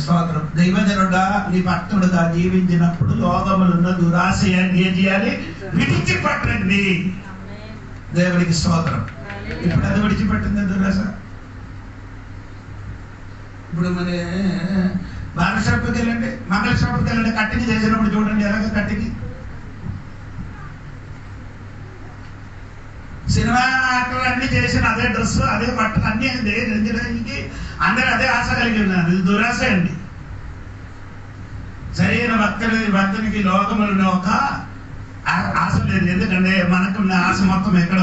స్తోత్రం. దైవజనుడా నీ భక్తుడుగా జీవించినప్పుడు లోకములున్న దురాశ ఏం చేయాలి? విడిచిపెట్టండి. దేవునికి స్తోత్రం. ఇప్పుడు అది విడిచిపెట్టింది దురాశ. ఇప్పుడు మన బార్బర్ షాప్కి వెళ్ళండి, మంగళ షాప్కి వెళ్ళండి. కట్టింగ్ చేసినప్పుడు చూడండి ఎలాగ కట్టింగ్. సినిమా యాక్టర్ అన్ని చేసిన అదే డ్రెస్ అదే బట్టలు అన్ని రంజడానికి అందరూ అదే ఆశ కలిగి ఉన్నారు. ఇది దురాశ అండి. సరైన భక్తునికి లోకములను ఒక ఆశ లేదు. ఎందుకంటే మనకున్న ఆశ మొత్తం ఎక్కడ?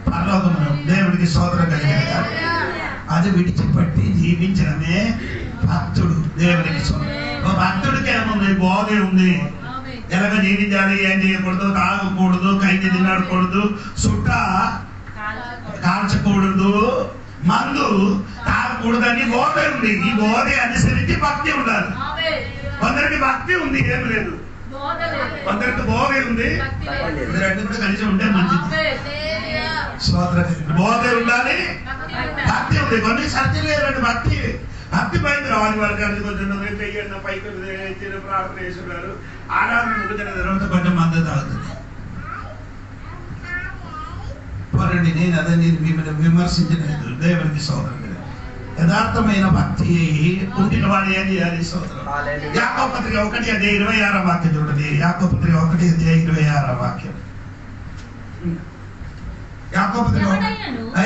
పరలోకములు. దేవుడికి స్తోత్రం కలిగింది. అది విడిచిపెట్టి జీవించడమే భక్తుడు. దేవుడికి స్తోత్రం. భక్తుడికి ఏముంది? బోధ ఉంది. ఎలాగ జీవించాలి, ఏం చేయకూడదు, తాగకూడదు, కైకి తినకూడదు, చుట్ట కాల్చకూడదు, మందు తాగకూడదని బోధ ఉంది. ఈ బోధ అనుసరించి భక్తి ఉండాలి. కొందరికి భక్తి ఉంది, ఏం లేదు. కొందరికి బోధ ఉంది, రెండు కూడా కలిసి ఉంటే మంచిది. బోధ ఉండాలి, భక్తి ఉంది. కొన్ని సత్య లేదండి, భక్తి భక్తి పైకి రావాలి. వాళ్ళకి అది కొంచెం పైకి ప్రార్థన చేస్తున్నారు, ఆరాధన ముగిసిన తర్వాత కొంచెం మద్దతు అవుతుంది. నేను అదే మిమ్మల్ని విమర్శించలేదు. దేవునికి సోదరుడు యథార్థమైన భక్తి ఉండిన వాడు ఏం చేయాలి? సోదరుడు యాకోబు పత్రిక 1:26 వాక్యం చూడండి. యాకోబు పత్రిక 1:26 వాక్యం. యాకోబు పత్రిక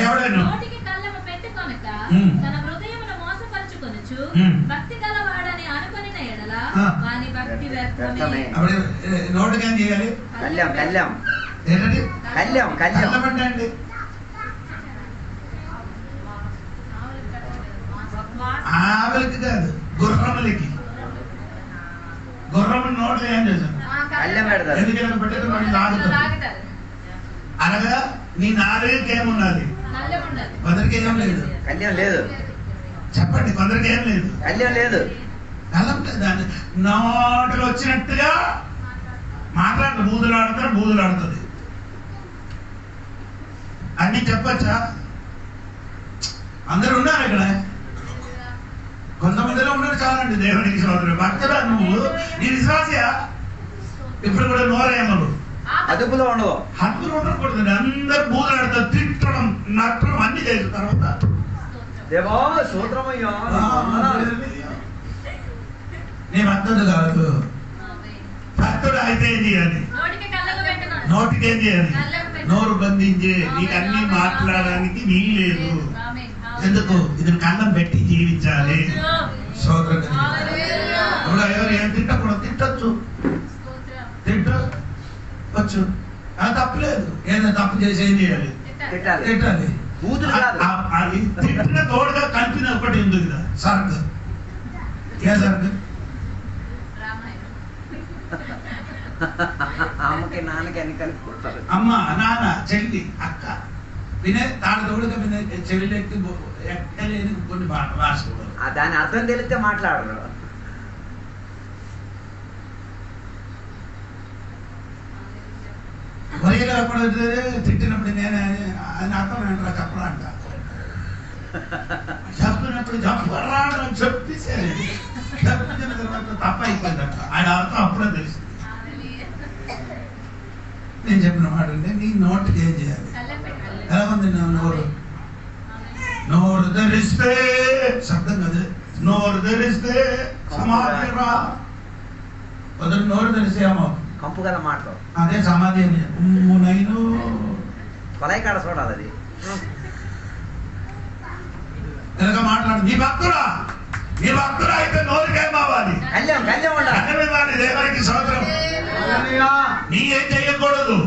ఎవడైనా నోటికి కళ్ళము పెట్టుకొనక తన హృదయమును మోసపరచుకొనుచు భక్తి గలవాడని అనుకొనిన ఎడల వాని భక్తి వ్యర్థమే. నోటికి ఏం చేయాలి? కళ్యాణం కళ్యాణం ఏంటండి? కళ్యాణం కళ్యాణం అండి ఆవులకి కాదు, గుర్రములకి. గుర్రము నోట్లో ఏం చేశాను? కళ్యాణం పెడతారు. ఎందుకంటే పెట్టేది లాగుతారు. అనగా నీ నాలుగుకి ఏమున్నది? కొందరికి ఏం లేదు. కళ్యాణం లేదు. చెప్పండి, కొందరికి ఏం లేదు. కళ్యాణం లేదు. కలం దాన్ని నోటిలో వచ్చినట్టుగా మాట్లాడతారు. బూదులాడతారు, బూదులాడుతుంది. అన్ని చెప్పచ్చా? అందరు ఉన్నారు ఇక్కడ. కొంతమందిలో ఉన్నారు చాలండి. దేవునికి సోదరుడు భక్తుడా, నువ్వు నీ విశ్వాసయా? ఇప్పుడు కూడా నోరేమలు అదుపులో ఉండవు, హక్కులు ఉండకూడదు. అందరు బూదులాడతారు, తిట్టడం, నట్టడం అన్ని చేసిన తర్వాత దేవా సూత్రమయ్యా నీ భక్తుడు కాదు. భక్తుడు అయితే ఏం చేయాలి? నోటికి ఏం చేయాలి? నోరు బంధించే. నీకు అన్ని మాట్లాడడానికి వీల్లేదు. ఎందుకు? ఇది కన్నం పెట్టి జీవించాలి. సోదరుడు ఎవరు ఏం తిట్టకూడదు. తిట్టచ్చు, తిట్టవచ్చు, అది తప్పులేదు. ఏదైనా తప్పు చేసి ఏం చేయాలి? తిట్టాలి. అది తిట్టిన తోడుగా కలిపిన ఒకటి ఉంది కదా, సరుకు. ఏ సరుకు? అమ్మకి నాన్నకి అన్ని కలిపి అమ్మ, నాన్న, చెల్లి, అక్క వినే తాడు తోడుగా వినే చెవిలెక్కి ఎక్కలేని కొన్ని భాషలు. దాని అర్థం తెలిస్తే మాట్లాడరు. వరిలో ఎప్పుడు తిట్టినప్పుడు నేను ఆయన అర్థం ఏంట్రా చెప్పరా అంట. చెప్పినప్పుడు చెప్పరా చెప్పేసారు. చెప్పించిన తర్వాత తప్ప అయిపోయిందంట. ఆయన అర్థం అప్పుడే తెలిసింది. నేను చెప్పిన మాట అంటే నీ నోటికి ఏం చేయాలి? ఎలా ఉంది నోరు? నోరు ధరిస్తే శబ్దం కదా. నోరు ధరిస్తే సమాధి రా. వదిలి నోరు ధరిస్తే ఏమో కంపు గల మాటలు. అదే సమాధి అని. నైను కొలై కాడ చూడాలి. అది ఎలాగ మాట్లాడు. నీ భక్తుడా, నీ భక్తుడా అయితే నోరుకేమవ్వాలి? కళ్యాణం కళ్యాణం ఉండాలి. దేవునికి సోదరం. నీ ఏం చేయకూడదు?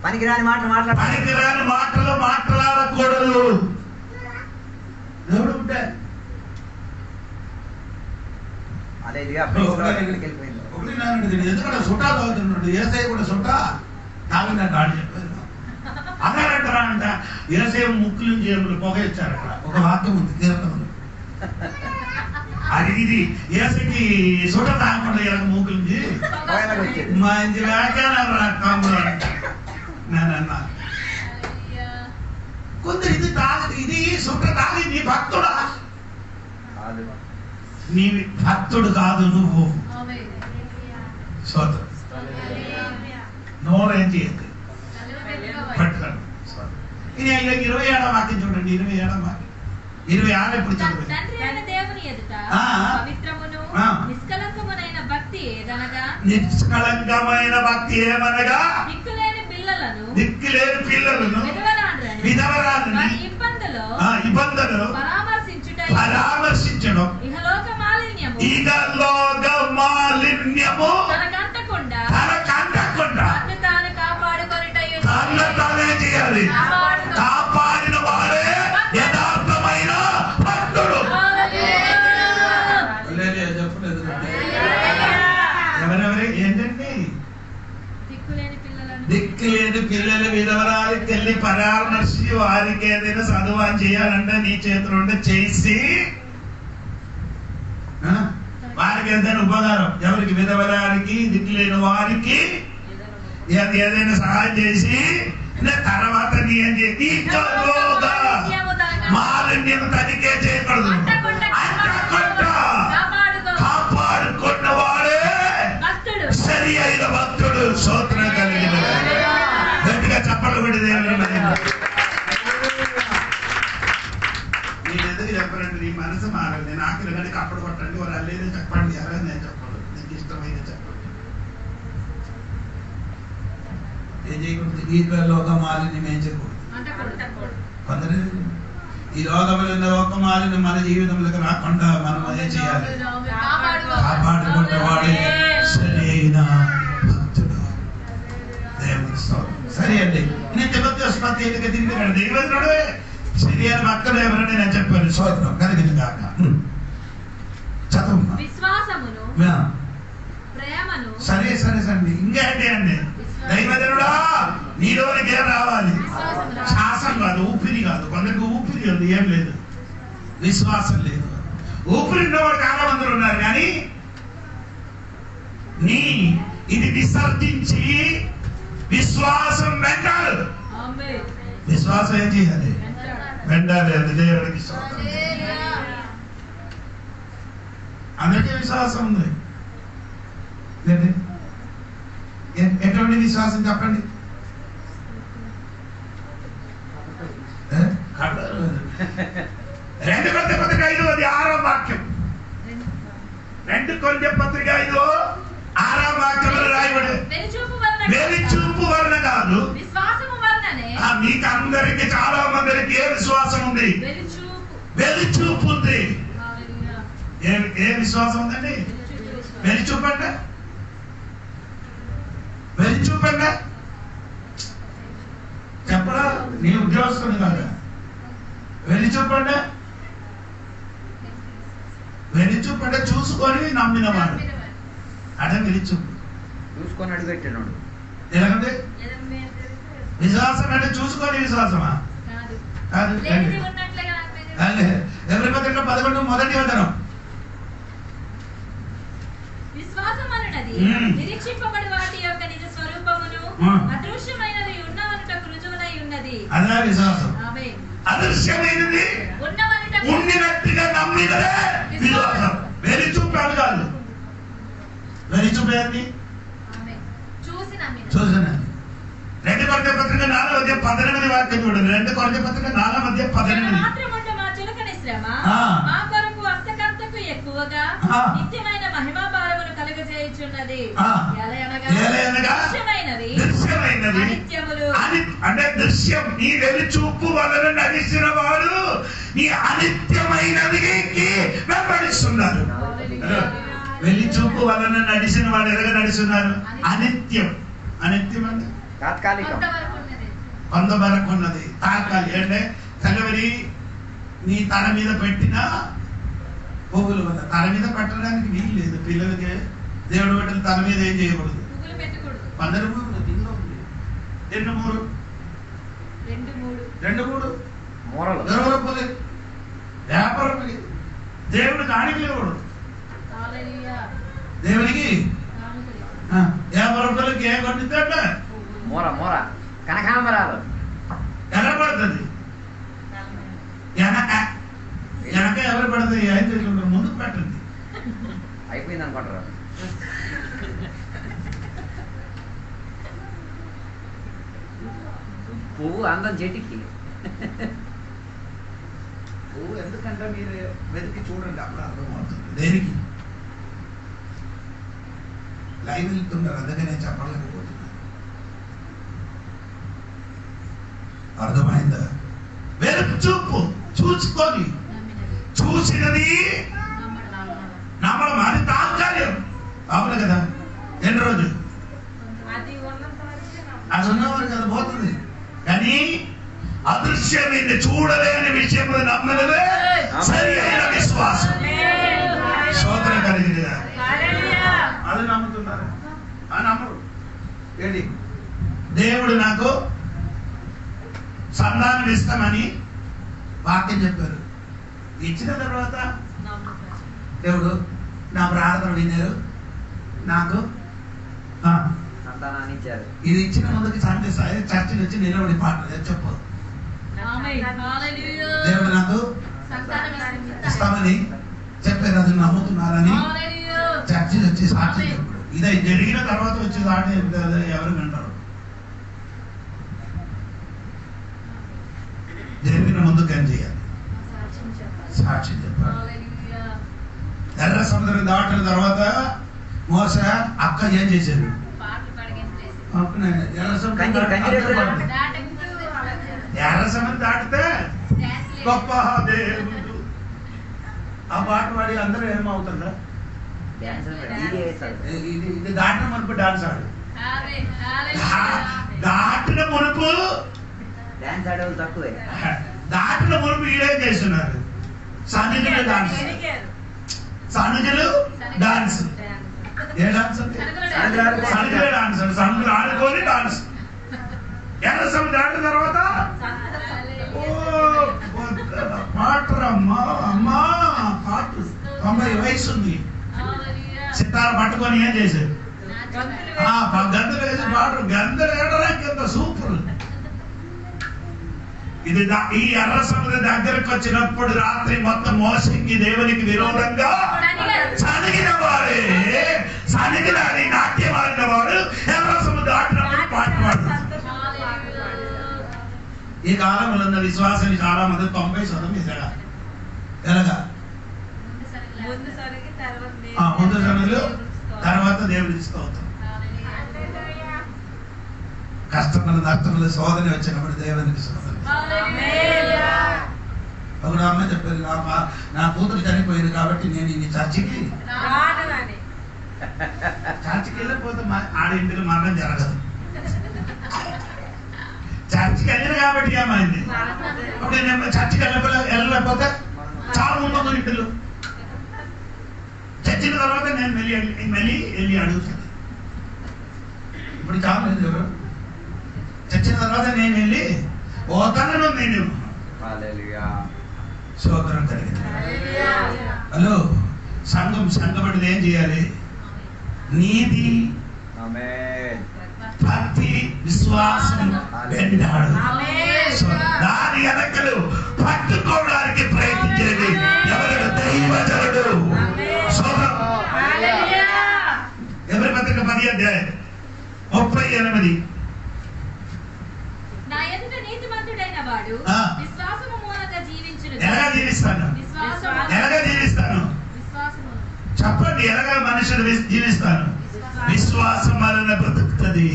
పనికిరాని మాటలు మాట్లాడ పనికిరాని మాటలు మాట్లాడకూడదు. దేవుడు ఉంటే అదే ఇదిగా వెళ్ళిపోయింది. ఒకటి నాన్న ఎందుకంటే సుట్టా తాగుతున్నాడు. ఏసై కూడా సుట్టా తాగినట్టు ఆడి చెప్పారు. అన్నారంటారా అంట. ఏసై ముక్కులు జేబులు పొగ ఇచ్చారు. అక్కడ ఒక వాక్యం ఉంది కీర్తనలు. అది ఇది ఏసైకి సుట్ట తాగకుండా ఇలా మూకులుంది మంచి వ్యాఖ్యానం రాకములు అంట. నేనన్నా కొందరు ఇది తాగదు, ఇది సుట్ట తాగి నీ భక్తుడా? నీ భక్తుడు కాదు నువ్వు. సోదరు నోరేం చేయద్దు. పట్టుకోండి. ఇది 27వ వాక్యం చూడండి. 27వ వాక్యం 26 ఎప్పుడు చదువు. నిష్కలంకమైన భక్తి ఏదనగా దిక్కులేని పిల్లలను విధవరాలను ఇబ్బందులు పరామర్శించడం ఇహలోక మాలిన్యము తనకంటకుండా తను తానే చేయాలి. కాపాడిన వారే యథార్థమైన భక్తుడు. చెప్పలేదు ఎవరెవరే ఏంటండి? దిక్కులేని పిల్లలు విధవరాలకి వెళ్ళి పరామర్శి వారికి ఏదైనా చదువు చేయాలంటే నీ చేతులు ఉంటే చేసి వారికి ఏదైనా ఉపకారం, ఎవరికి విధవరాలకి దిక్కులేని వారికి ఏదైనా సహాయం చేసి తర్వాత నీ ఏం చేసి మాలిన్యం తనిఖీ చేయకూడదు. కాపాడుకున్న వాడే సరి అయిన భక్తుడు. స్తోత్రం కలిగిన గట్టిగా చప్పట్లు కొట్టి దేవుని నేను ఎందుకు చెప్పనండి, నీ మనసు మారాలి. నేను ఆఖరి కానీ కప్పడు కొట్టండి, వారు అల్లేదో చెప్పండి, ఎవరైనా నేను చెప్పను, నీకు ఇష్టమైన చెప్పండి. ఏం చేయకూడదు, ఈ లోకమాలిని ఏం చేయకూడదు. కొందరు ఈ లోకములు లోకమాలిని మన జీవితంలోకి రాకుండా మనం అదే చేయాలి. కాపాడుకున్నవాడే సరి అయిన భక్తుడు. దేవుని స్తోత్రం. సరే అండి, నేను తిమ్మతి తిరిగి దైవజనుడే సరి అయిన భక్తుడు ఎవరని నేను చెప్పాను. స్తోత్రం కలిగిన కాక చదువు విశ్వాసమును ప్రేమను. సరే సరే సరే ఇంకేంటి అండి, దైవజనుడా నీలోనికే రావాలి. శ్వాసం కాదు, ఊపిరి కాదు. కొందరికి ఊపిరి ఉంది, ఏం లేదు, విశ్వాసం లేదు. ఊపిరి ఉన్నవాడు చాలా మంది ఉన్నారు, కానీ నీ ఇది విసర్జించి విశ్వాసం వెంటాడు. విశ్వాసం ఏం చేయాలి? వెంటాలి. అది దేవుడికి అందరికీ విశ్వాసం ఉంది. ఎటువంటి విశ్వాసం చెప్పండి? 2 కొరింథీ పత్రిక 5:6 వాక్యం. 2 కొరింథీ పత్రిక 5:6 వాక్యంలో రాయబడి వెలిచూపు వలన కాదు, మీకు అందరికి చాలా మందికి ఏ విశ్వాసం ఉంది? వెలిచూపు ఉంది. ఏ విశ్వాసం ఉందండి? వెలిచూపు అంటే వెలిచూపండి చెప్పరా, నీ ఉద్యోగస్తుని కాదు. వెలిచూపండి, వెలిచూపంటే చూసుకొని నమ్మినవాడు, అదే వెలిచూపు. చూసుకొని అడుగుపెట్టినాడు. ఎలాగంటే విశ్వాసం అంటే చూసుకొని విశ్వాసమా? కాదు. ఎవరి పత్రిక 11 మొదటి వచనం. విశ్వాసం అన్నది నిరీక్షింపబడి వాటి యొక్క నిజ స్వరూపమును అదృశ్యమైనది ఉన్నవనుటకు రుజువునై ఉన్నది. అదే విశ్వాసం. ఆమేన్. అదృశ్యమైనది ఉండినట్టుగా నమ్మినదే విశ్వాసం. వెలిచూపాడు కాదు. వెలిచూపేది చూసి నమ్మిన. 2 కొరింథీ పత్రిక 4:18 వాక్యం చూడండి. 2 కొరింథీ పత్రిక 4:18. మా చులకని శ్రమ మా కొరకు హస్తకర్తకు ఎక్కువగా నిత్యమైన మహిమా భారమును కలుగజేయుచున్నది. అంటే దృశ్యం, నీ వెలిచూపు వలన నడిచిన వాడు నీ అనిత్యమైనది వెంబడిస్తున్నారు. వెలిచూపు వలన నడిచిన వాడు ఎలాగ నడుస్తున్నారు? అనిత్యం. అనిత్యం అంటే తాత్కాలికం, కొంతవరకు ఉన్నది. తాత్కాలిక అంటే తెల్లవరి నీ తల మీద పెట్టిన పువ్వులు వల్ల తల మీద పెట్టడానికి వీలు లేదు. పిల్లలకి దేవుడు పెట్టిన తల మీద ఏం చేయకూడదు, 15 పువ్వులు దిగులో ఉంది. 2 మూరలు 20 రూపాయలు వ్యాపారం. దేవుడు కాணிకలు ఇవ్వడు. దేవునికి 50 రూపాయలకి ఏం కొట్టిందంటే మూర మూర కనకాంబరాలు ఎలా పడుతుంది? వెనక ఎవరు పడుతుంది? అయితే ముందుకు పెట్టండి. అయిపోయింది అనుకుంటారు. పువ్వు అందం చెట్టుకి. పువ్వు ఎందుకంటే మీరు వెతికి చూడండి, అప్పుడు అర్థమవుతుంది. దేనికి లైవ్ వెళ్తున్నారు, అందుకనే చెప్పలేకపోతున్నారు. అర్థమైందా? వెలుపు చూపు, చూసుకొని చూసినది నమ్మడం. అది తాత్కాలికం. అవును కదా? ఎన్ని రోజు అది ఉన్నవారు కదా పోతుంది. కానీ అదృశ్యమైంది, చూడలేని విషయం నమ్మడమే సరి అయిన విశ్వాసం. స్తోత్రం కలిగిన అది నమ్ముతున్నారు, నమ్మరు. ఏంటి దేవుడు నాకు సంతానం ఇస్తామని వాక్యం చెప్పారు. ఇచ్చిన తర్వాత దేవుడు నా ప్రార్థన విన్నారు, నాకు సంతానాన్ని ఇచ్చారు. ఇది ఇచ్చిన ముందుకి సండే చర్చికి వచ్చి నిలబడి పాట చెప్పు. దేవుడు నాకు ఇస్తామని చెప్పారు, అది నమ్ముతున్నారని చర్చికి వచ్చి సాక్షి చెప్పాడు. ఇది జరిగిన తర్వాత వచ్చి సాక్షి చెప్తారు, ఎవరు వింటారు? జరిగిన ముందుకు ఏం చేయాలి? సాక్షి చెప్పాలి. ఎర్ర సముద్రం దాటిన తర్వాత మోసే అక్క ఏం చేశారు? ఎర్ర సముద్రం దాటితే గొప్ప దేవుడు ఆ పాట పాడి అందరూ ఏమవుతుందా? ఇది దాటిన మునుపు డాన్స్ ఆడు, దాటిన మునుపు డాన్స్ ఆడేవాళ్ళు తక్కువే. దాటిన మునుపు ఈడేం చేస్తున్నారు? సన్నిధిలో డాన్స్, సన్నిధిలో డాన్స్. ఏ డాన్స్ అంటే సన్నిధిలో డాన్స్, సన్నిధిలో ఆడుకొని డాన్స్. ఎర్ర సముద్రం దాటిన తర్వాత పాటరమ్మా అమ్మా పాట 90 వయసు ఉంది, సితార్ పట్టుకొని ఏం చేశారు? గందలు వేసి పాటరు, గందలు వేయడానికి ఎంత సూపర్. ఇది ఈ ఎర్ర సముద్రం దగ్గరకు వచ్చినప్పుడు రాత్రి మొత్తం మోసంగి దేవునికి విరోధంగా సనిగిన వాడే, సనిగిలాడి నాట్యం ఆడిన వాడు ఎర్ర సముద్రం దాటినప్పుడు పాట పాడు. ఈ కాలంలో ఉన్న విశ్వాసాన్ని చాలా మంది 90% ఇస్తారా? ఎలాగా? ముందు సనులు తర్వాత దేవుడి స్తోత్రం. కష్టములు నష్టములు శోధన వచ్చినప్పుడు దేవునికి స్తోత్రం. ఒక అమ్మ చెప్పారు, నా కూతురు చనిపోయింది కాబట్టి నేను ఈ చర్చికి వెళ్ళిపోతే ఆడింటిలో మరణం జరగదు. చర్చికి వెళ్ళిన కాబట్టి ఏమైంది? అప్పుడు నేను చర్చికి వెళ్ళలేకపోతే చాలా ముందు ఇంటిలో చచ్చిన తర్వాత నేను మళ్ళీ వెళ్ళి అడుగుతాను. ఇప్పుడు చాలా ఎవరు చచ్చిన తర్వాత నేను వెళ్ళి పోతాను. నేను సోదరం కలిగింది. హలో, సంఘపడితే ఏం చేయాలి? నీతి, భక్తి, విశ్వాసం వెంటాడు. దాని వెనకలు పట్టుకోవడానికి ప్రయత్నించేది ఎవరు? దైవజనుడు. ఎవరి పత్రిక 10వ అధ్యాయం 38. ఎలాగా జీవిస్తాను? చెప్పండి, ఎలాగా మనుషులు జీవిస్తాను? విశ్వాసం వలన బ్రతుకుతుంది.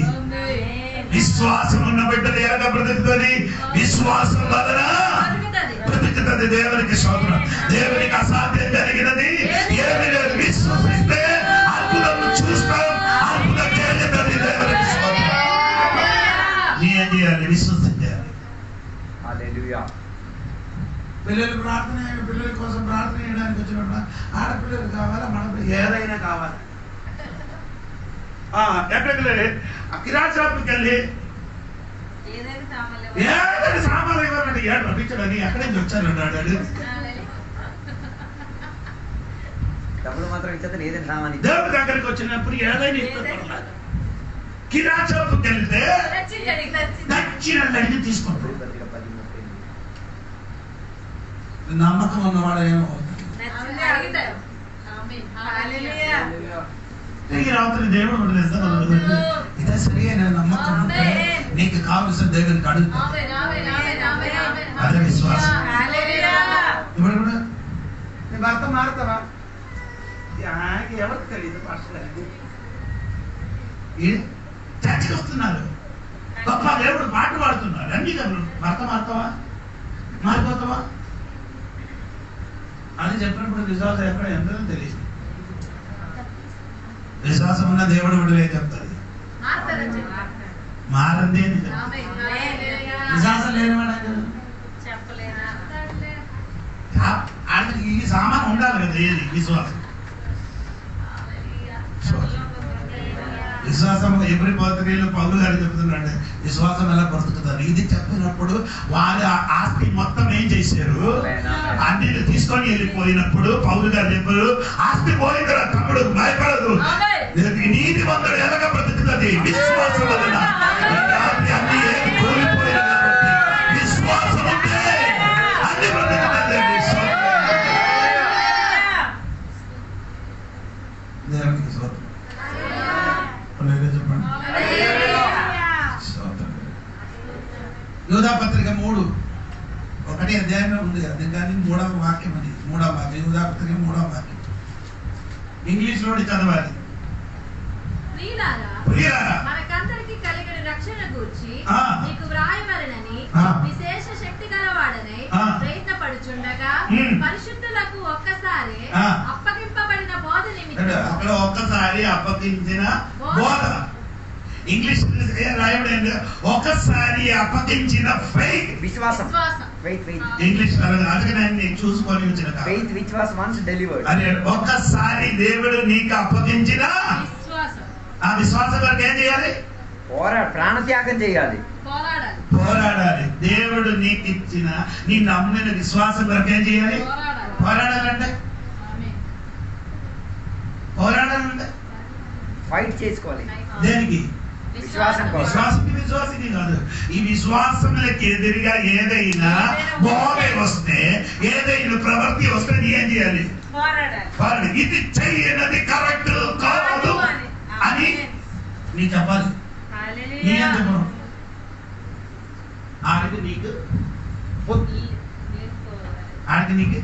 విశ్వాసం ఉన్న బిడ్డలు ఎలాగా బ్రతుకుతుంది? విశ్వాసం వలన బ్రతుకుతుంది. దేవునికి స్తోత్రం. దేవునికి అసాధ్యం జరిగినది ఏమీ లేదు. విశ్వసిస్తే అద్భుతం చూస్తాం, అద్భుతం జరుగుతుంది. దేవునికి స్తోత్రం. నీ ఏం చేయాలి? విశ్వసించాలి. పిల్లలు ప్రార్థన, పిల్లల కోసం ప్రార్థన చేయడానికి వచ్చినప్పుడు ఆడపిల్లలు కావాలా, మన ఏదైనా కావాలి. ఎక్కడికి వెళ్ళి కిరాణా షాప్కి వెళ్ళి ఏదైనా సామాన్లు ఇవ్వాలంటే ఏడు రప్పించడని ఎక్కడి నుంచి వచ్చానన్నాడు. డబ్బులు మాత్రం ఇచ్చేది ఏదైనా సామాన్. దేవుడి దగ్గరికి వచ్చినప్పుడు ఏదైనా ఇస్తారు. కిరాణా షాప్కి వెళ్తే నచ్చినట్టు తీసుకుంటారు. నమ్మకం ఉన్నవాడు ఏమవుతుంది? ఈ రాత్రి దేవుడు ఇదే సరి అయిన నమ్మకం ఉంటే నీకు కావలసిన దేవునికి అడుగుతా. అదే విశ్వాసం. ఇప్పుడు కూడా నీ భర్త మారుతావా? ఎవరికి తెలియదు. చర్చకి వస్తున్నారు, గొప్ప దేవుడు పాట పాడుతున్నారు, అన్ని భర్త మారుతావా? మారిపోతావా అని చెప్పినప్పుడు విశ్వాసం ఎక్కడ ఎంతో తెలియదు. విశ్వాసం ఉన్న దేవుడు విడువే చెప్తాడు. మారంది అని చెప్తాడు. విశ్వాసం లేనివాడు ఈ సామాన్ ఉండాలి కదా. ఏది విశ్వాసం? విశ్వాసం. ఎవరి పత్రికలు పౌలు గారు చెప్తున్నాడు, విశ్వాసం ఎలా బ్రతుకుతారు ఇది చెప్పినప్పుడు వారి ఆస్తి మొత్తం ఏం చేశారు, అన్ని తీసుకొని వెళ్ళిపోయినప్పుడు పౌలు గారు చెప్పారు, ఆస్తి పోయిందిరా తమ్ముడు భయపడదు, నీతిమంతుడు ఎలాగ బ్రతుకుతుంది విశ్వాసం వలన. అన్ని కోల్పోయిన కాబట్టి విశ్వాసం ఉంటే అన్ని బ్రతుకుతుంది. దేవునికి స్తోత్రం. చెప్పండి. యూదా పత్రిక 3:1 అధ్యాయంలో ఉంది కదా, కానీ 3వ వాక్యం అది 3వ వాక్యం. యూదా పత్రిక 3వ వాక్యం ఇంగ్లీష్ లో చదవాలి. మనకందరికి కలిగిన రక్షణ గూర్చి నీకు వ్రాయవలెనని విశేష శక్తి గలవాడనై ప్రయత్నపడుచుండగా పరిశుద్ధులకు ఒక్కసారి అప్పగింపబడిన బోధ నిమిత్తం. అక్కడ ఒక్కసారి అప్పగించిన బోధ ఇంగ్లీష్ రాయబడి ఒకసారి అప్పగించిన ఫెయిత్ విశ్వాసం. ఇంగ్లీష్ అందుకని చూసుకొని వచ్చిన faith which was once delivered. అదే ఒక్కసారి దేవుడు నీకు అప్పగించిన ఆ విశ్వాసం వరకు ఏం చేయాలి, ప్రాణత్యాగం చేయాలి, పోరాడాలి. దేవుడు నీకు ఇచ్చిన నీ నమ్మిన విశ్వాసం వరకు ఏం చేయాలి, పోరాడాలంటే ఫైట్ చేసుకోవాలి. దేనికి? విశ్వాసానికి కాదు. ఈ విశ్వాసములకు ఎదురుగా ఏదైనా బోధ వస్తే, ఏదైనా ప్రవృత్తి వస్తే నీ ఏం చేయాలి, పోరాడాలి. ఇది చెయ్యనది కరెక్ట్ కాదు అని నీ చెప్పాలి. నీ ఏం చెప్పను ఆడికి నీకు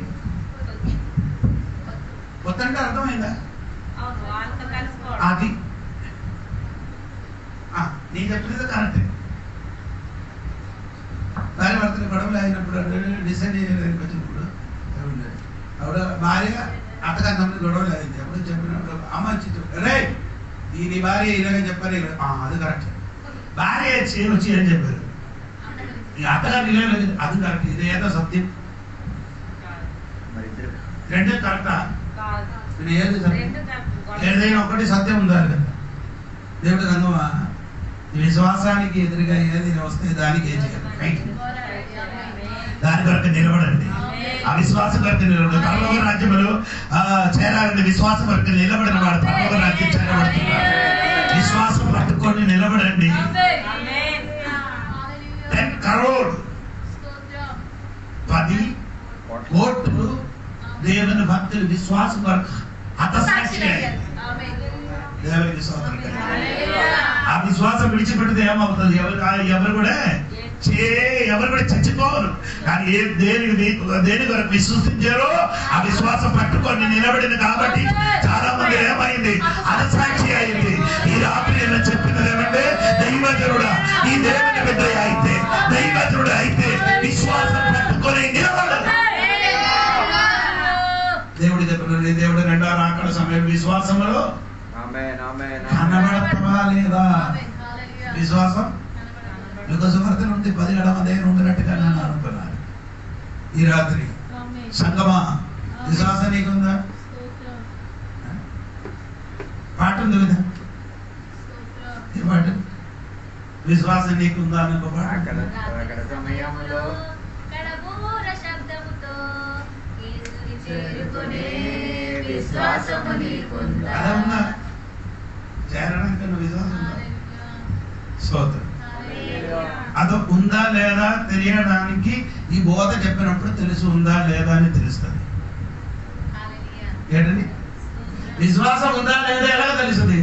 కొత్తంటే అర్థమైందా? అది నీ చెప్పినది కరెక్టే. భార్య భర్తలు గొడవలు అయినప్పుడు డిసైడ్ చేయడానికి వచ్చినప్పుడు ఆవిడ భార్య అత్తగారి గొడవలు అయింది. అప్పుడు చెప్పినప్పుడు అమ్మ రే నీ భార్య ఇలాగ చెప్పారు, అది కరెక్ట్. భార్య వచ్చి అని చెప్పారు, అత్తగారు ఇలా అది కరెక్ట్, ఇది ఏదో సత్యం. రెండే కరెక్టా? ఏది ఏదైనా ఒకటి సత్యం ఉండాలి కదా. దేవుడు రంగమా విశ్వాసానికి ఎదురుగా ఏది వస్తే దానికి ఏం చేయాలి, దాని కొరకు నిలబడండి. ఆ విశ్వాసం కొరకు నిలబడి పరలోక రాజ్యములు చేరాలని విశ్వాసం కొరకు నిలబడిన వాడు పరలోక రాజ్యం చేరబడుతున్నారు. విశ్వాసం పట్టుకొని నిలబడండి. 10 crore 10 కోట్లు దేవుని భక్తులు విశ్వాసం కొరకు హతసాక్షి దేవునికి స్తోత్రం. ఆ విశ్వాసం విడిచిపెడితే ఏమవుతుంది, ఎవరు కూడా చచ్చిపోవరు. కానీ దేని కొరకు విశ్వసించారో ఆ విశ్వాసం పట్టుకొని నిలబడింది కాబట్టి చాలా మంది ఏమైంది, హతసాక్షి అయింది. ఈ రాత్రి ఇలా చెప్పినది ఏమంటే, దైవజనుడా ఈ దేవుని బిడ్డ అయితే, దైవజనుడు అయితే విశ్వాసం పట్టుకొని నిలబడదు. దేవుడు చెప్పినది, దేవుడు రెండో రాకడ సమయం విశ్వాసంలో కనబడతావా లేదా? విశ్వాసం యుగసువార్తలు ఉంది 10 మంది ఉండినట్టుగా నేను అనుకున్నాను. ఈ రాత్రి సంగమా విశ్వాసం నీకుందా? పాట ఉంది కదా, ఏ పాట? విశ్వాసం నీకుందా అని ఒక పాట. అలా ఉందా? చేరడానికి విశ్వాసం ఉందా? స్తోత్రం. అది ఉందా లేదా తెలియడానికి ఈ బోధ చెప్పినప్పుడు తెలుసు, ఉందా లేదా అని తెలుస్తుంది. ఏంటండి? విశ్వాసం ఉందా లేదా ఎలాగ తెలుస్తుంది?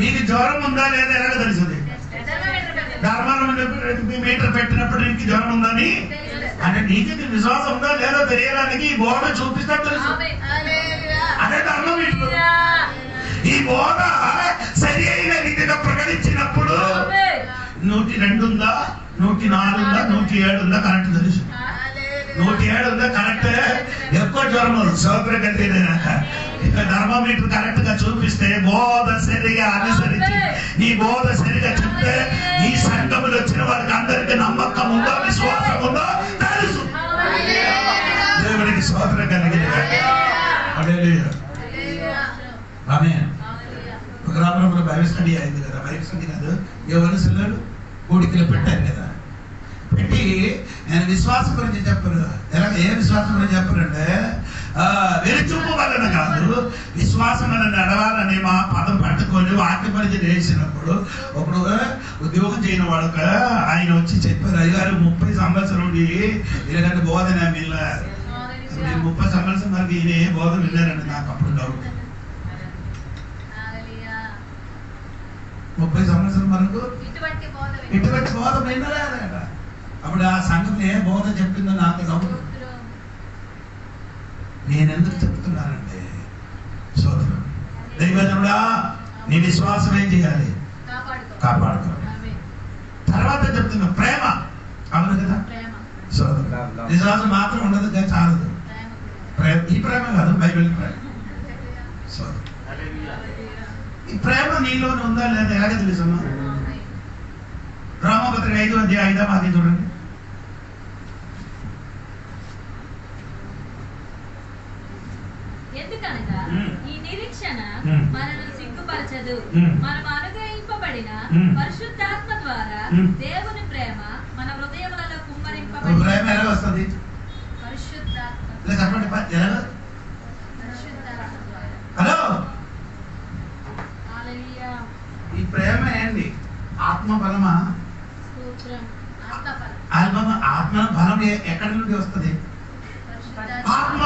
మీకు జ్వరం ఉందా లేదా ఎలాగ తెలుస్తుంది? మీటర్ పెట్టినప్పుడు నీకు జ్వరం ఉందని అంటే నీకు విశ్వాసం ఉందా లేదా తెలియడానికి ఈ బోధ చూపిస్తా తెలుసు. అదే థర్మోమీటర్. ఈ బోధ సరి అయిన రీతిగా ప్రకటించినప్పుడు 102 ఉందా, 104 ఉందా, 107 ఉందా కరెక్ట్ తెలుసు. 107 ఉందా కరెక్ట్. ఎక్కువ జ్వరం సౌకర్యం కలిగినాక ఇక థర్మోమీటర్ కరెక్ట్ గా చూపిస్తే బోధ సరిగా అనుసరించి నీ బోధ సరిగా చెప్తే ఈ సంఘములు వచ్చిన వారికి అందరికి నమ్మకం ఉందో విశ్వాసం ఉందో తెలుసు. దేవుడికి స్తోత్రం కలిగిన ఆమేన్. గ్రామంలో బైబిల్ స్టడీ అయింది కదా, బైబిల్ స్టడీ కాదు, ఎవరు సెల్లరు కూడి కోడికలు పెట్టారు కదా, పెట్టి నేను విశ్వాసం గురించి చెప్పరు. ఎలా ఏ విశ్వాసం గురించి చెప్పరంటే వెలుచూపు వలన కాదు, విశ్వాసం వలన నడవాలని మా పదం పట్టుకొని వాక్య పరిచయం చేసినప్పుడు ఒకడు ఉద్యోగం చేయని వాడు ఆయన వచ్చి చెప్పారు, అయ్యారు 30 సంవత్సరం నుండి ఇలాంటి బోధన విన్నారు. 30 సంవత్సరం వరకు ఈయన ఏ బోధన విన్నారండి. నాకు అప్పుడు డౌట్, 30 సంవత్సరం వరకు ఇటువంటి బోధ వినలేదట. అప్పుడు ఆ సంఘం ఏ బోధ చెప్పిందో నాకు డౌట్. నేను ఎందుకు చెప్తున్నానంటే, సోదరుడు దైవజనుడా నీ విశ్వాసం ఏం చేయాలి? కాపాడుకో. తర్వాత చెప్తున్నా ప్రేమ, అవును కదా సోదరుడు, విశ్వాసం మాత్రం ఉండదు కానీ చాలదు. ఈ ప్రేమ కాదు, బైబిల్ ప్రేమ. సోదరుడు ఈ ప్రేమ నీలోనే ఉందా లేదా ఎలాగ తెలుసమ్మా? రోమపత్రిక 5:5 చూడండి. ఎందుకనగా ఈ నిరీక్షణ మనల్ని సిగ్గుపరచదు, మనం అనుగ్రహింపబడిన పరిశుద్ధాత్మ ద్వారా దేవుని ప్రేమ మన హృదయములలో కుమ్మరింపబడి. ప్రేమ ఎలా వస్తుంది? హలో, ఈ ప్రేమ ఏంటి? ఆత్మ బలమా? ఆత్మ బలం ఎక్కడి నుండి వస్తుంది? ఆత్మ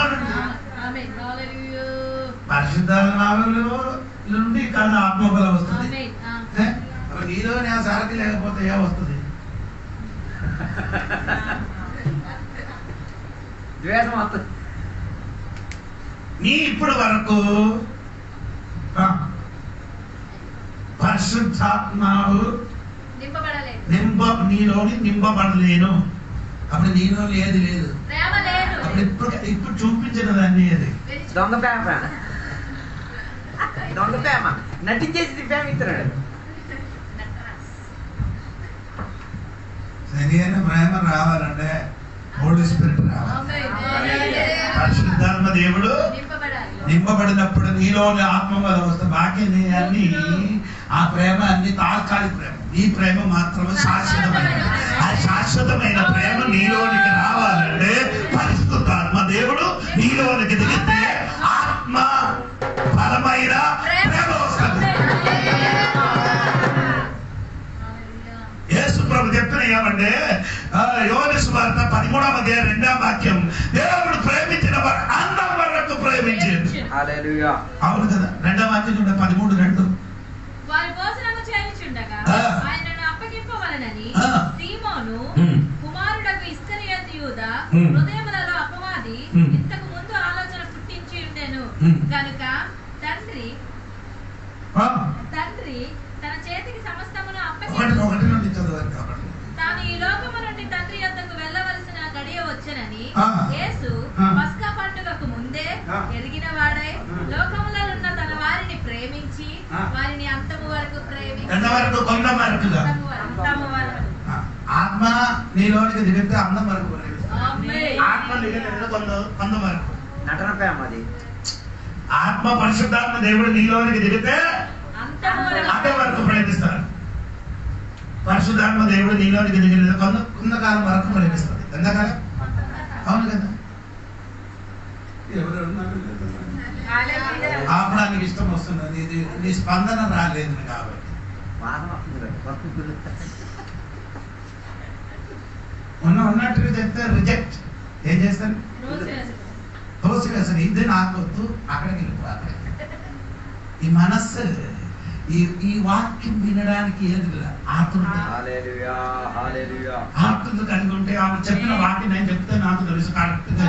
పరిశుద్ధాత్మ నుండి కాదు ఆత్మబలం వస్తుంది. నీలో నా సారథి లేకపోతే ఏ వస్తుంది? నీ ఇప్పుడు వరకు పరిశుద్ధాత్మవు నీలోని నింపబడలేను. అప్పుడు నీలో ఏది లేదు. అప్పుడు ఇప్పుడు చూపించిన దాన్ని అది దొంగ ప్రేమ నటించేసి ప్రేమ ఇస్తున్నాడు. సరైన ప్రేమ రావాలంటే హోలీ స్పిరిట్ రావాలి. పరిశుద్ధాత్మ దేవుడు నింపబడినప్పుడు నీలోని ఆత్మ వల్ల వస్తే బాకీ అన్ని ఆ ప్రేమ అన్ని తాత్కాలిక ప్రేమ. ఈ ప్రేమ మాత్రమే శాశ్వతమైన. ఆ శాశ్వతమైన ప్రేమ నీలోనికి రావాలంటే పరిశుద్ధాత్మ దేవుడు నీలోనికి దిగితే ఆత్మ బలమైన ప్రేమ వస్తుంది. యేసు ప్రభు చెప్తున్నా ఏమంటే యోహాను సువార్త 13:2 దేవుడు ప్రేమించిన వారు అందం వరకు ప్రేమించాడు. హల్లెలూయా. అవును కదా. 2వ వాక్యం చూడండి, 13:2. వారి భోజనము చేయుచుండగా ఆయనను అప్పగింపవలెనని సీమోను కుమారుడకు ఇస్కరియోతు యూదా హృదయములలో అపవాది ఇంతకు ముందు ఆలోచన పుట్టించి ఉండెను కనుక తండ్రి తన చేతికి సమస్తమును అప్పగించి తాను ఈ లోకము నుండి తండ్రి యొద్దకు వెళ్ళవలసిన గడియ వచ్చెనని యేసు పస్కా పండుగకు ముందే ఎరిగిన వాడై లోకములో ఉన్న తన వారిని ప్రేమించి వారిని అంతము వరకు ఆత్మ నీలోనికి దిగితే అందం వరకు ఆత్మ కొంద వరకు నటన ప్రేమ అది. ఆత్మ పరిశుద్ధాత్మ దేవుడు నీలోనికి దిగితే అంత వరకు ప్రేమిస్తారు. పరిశుద్ధాత్మ దేవుడు నీలోనికి దిగిన కొంతకాలం వరకు ప్రేమిస్తుంది. ఎంతకాలం? అవును కదా. ఎవరు ఆపడానికి ఇష్టం వస్తున్నది, ఇది నీ స్పందన రాలేదు కాబట్టి. ఉన్నట్టుగా చెప్తే రిజెక్ట్ ఏం చేస్తాను? తోసివేస్తాను. ఇది నాకు వద్దు, అక్కడికి వెళ్ళిపోవాలి. ఈ మనస్సు ఈ వాక్యం వినడానికి ఏది ఆతృత కలిగి ఉంటే ఆమె చెప్పిన వాక్యం నేను చెప్తే నాకు తెలుసు కరెక్ట్ గా.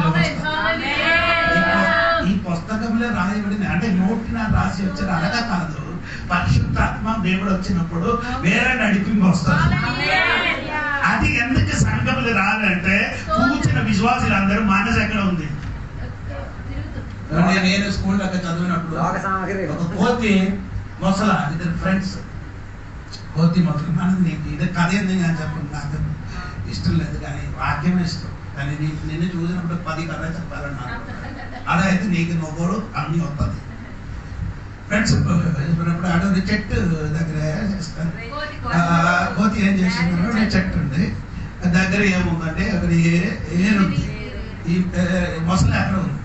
ఈ పుస్తకంలో రాయబడింది అంటే నోటిన రాసి వచ్చారు అలాగా కాదు. పరిశుద్ధాత్మ దేవుడు వచ్చినప్పుడు వేరే నడిపింపు వస్తుంది. అది ఎందుకు సంఘములు రాలంటే కూర్చున్న విశ్వాసులు అందరూ మనసు ఎక్కడ ఉంది. నేను స్కూల్లో చదివినప్పుడు ఒక కోతి మొసల ఇద్దరు ఫ్రెండ్స్, కోతి మొసలు మనది. నీకు ఇది కథ ఎందుకు అని చెప్పండి, నాకు ఇష్టం లేదు కానీ వాక్యమే ఇష్టం. కానీ నిన్ను చూసినప్పుడు 10 కథ చెప్పాలని నాకు. అలా అయితే నీకు నవ్వుడు అన్ని వస్తుంది. ఫ్రెండ్స్ చెప్పినప్పుడు అడవి చెట్టు దగ్గర కోతి ఏం చేస్తున్నాడు, చెట్టు ఉంది దగ్గర ఏముందంటే అక్కడ ఏనుంది, ఈ మొసలి అక్కడ ఉంది.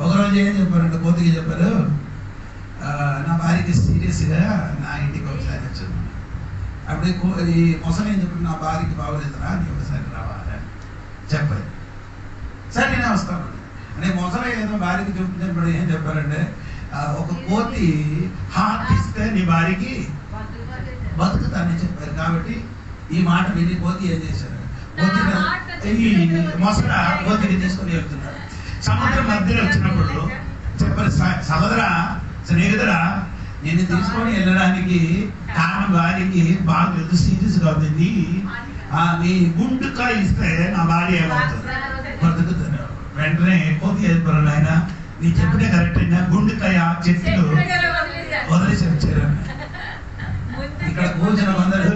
ఒకరోజు ఏం చెప్పారంటే కోతికి చెప్పారు, నా భార్యకి సీరియస్గా నా ఇంటికి ఒకసారి వచ్చాను. అప్పుడు ఈ మొసలి ఏం చెప్పారు, నా భార్యకి బాగోలేదురా నీ ఒకసారి రావాలి చెప్పారు. సరే నేను వస్తాను అంటే మొసలి ఏదో భార్యకి చూపించినప్పుడు ఏం చెప్పారంటే, ఒక కోతి హార్ట్ ఇస్తే నీ భార్యకి బతుకుతానని చెప్పారు. కాబట్టి ఈ మాట విని కోతి ఏం చేశారు, ఈ మొసల కోతిని తీసుకొని వెళ్తున్నారు. సముద్రం మధ్యలో వచ్చినప్పుడు చెప్పారు, సహోదరా స్నేహితురా నిన్ను తీసుకొని వెళ్ళడానికి కారణం భార్యకి బాగా సీరియస్గా ఉంది, నీ గుండుకాయ ఇస్తే నా భార్య ఏమవుతుంది బతుకుతాను. వెంటనే కోతి చెప్పారు, ఆయన నీ చెప్పితే కరెక్ట్ అయినా గుండుకాయ చెట్లు వదిలేసి వచ్చారు. ఇక్కడ కూర్చున్న కొందరు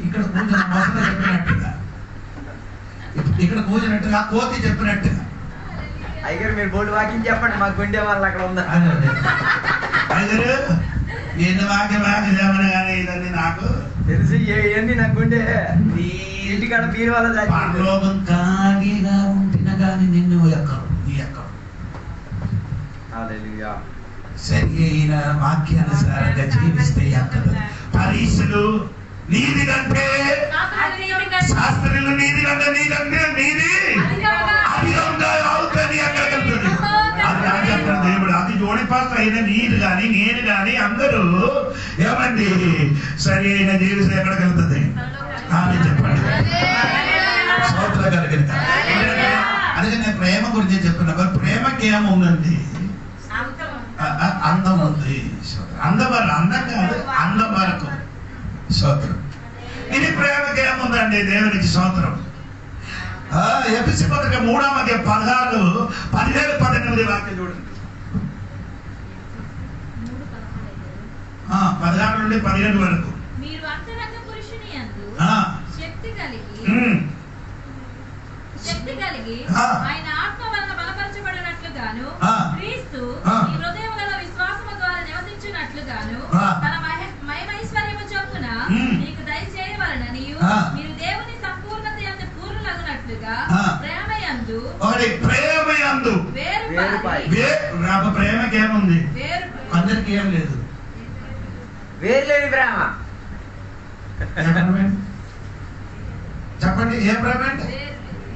ఇక్కడ కూర్చున్న మొసలు చెప్పినట్టుగా, ఇక్కడ కూర్చున్నట్టుగా కోతి చెప్పినట్టుగా. అయ్యారు మీరు బోర్డు వాకింగ్ చెప్పండి, మాకు గుండె వాళ్ళు అక్కడ ఉందా అయ్యారు నేను వాక్యమని కానీ ఇదన్నీ నాకు తెలిసి ఏంది నాకు గుండె ఇంటికాడ మీరు వాళ్ళ పరలోకం ఖాళీగా ఉంటున్నా కానీ నిన్ను ఎక్కరు, నీ ఎక్కరు. సరి అయిన వాక్యానుసారంగా జీవిస్తే ఎక్కదు. పరీక్షలు నీది కంటే శాస్త్రులు నీది కంటే నీకంటే నీది అధికంగా అవుతుంది ఎక్కడికి వెళ్తుంది. అది దేవుడు అది జోడిపాత్ర అయిన నీరు కానీ నేను కానీ అందరూ ఏమండి సరి అయిన జీవితం ఎక్కడికి వెళ్తుంది అని చెప్పండి. సోదర కలిగిన అందుకే నేను ప్రేమ గురించి చెప్తున్నా. మరి ప్రేమకి ఏముందండి, అందం ఉంది. అందం కాదు, అందం వరకు స్తోత్రం. ఇది ప్రేమకి ఏముందండి, దేవునికి స్తోత్రం. ఎఫెసీ పత్రిక 3:16-17-18 వాక్యం చూడండి. 16 నుండి 17 వరకు. మీరు అంతరంగ పురుషుని యందు శక్తి కలిగి ఆయన ఆత్మ వలన బలపరచబడినట్లుగాను క్రీస్తు ఈ హృదయములలో విశ్వాసము ద్వారా నివసించున్నట్లుగాను తన మహిమైశ్వర్యము చొప్పున మీకు దయచేయవలననియు మీరు దేవుని సంపూర్ణత యందు పూర్ణులగునట్లుగా ప్రేమయందు ప్రేమకి ఏముంది, అందరికి ఏం లేదు, వేరు లేని ప్రేమ. చెప్పండి ఏ ప్రేమ అంటే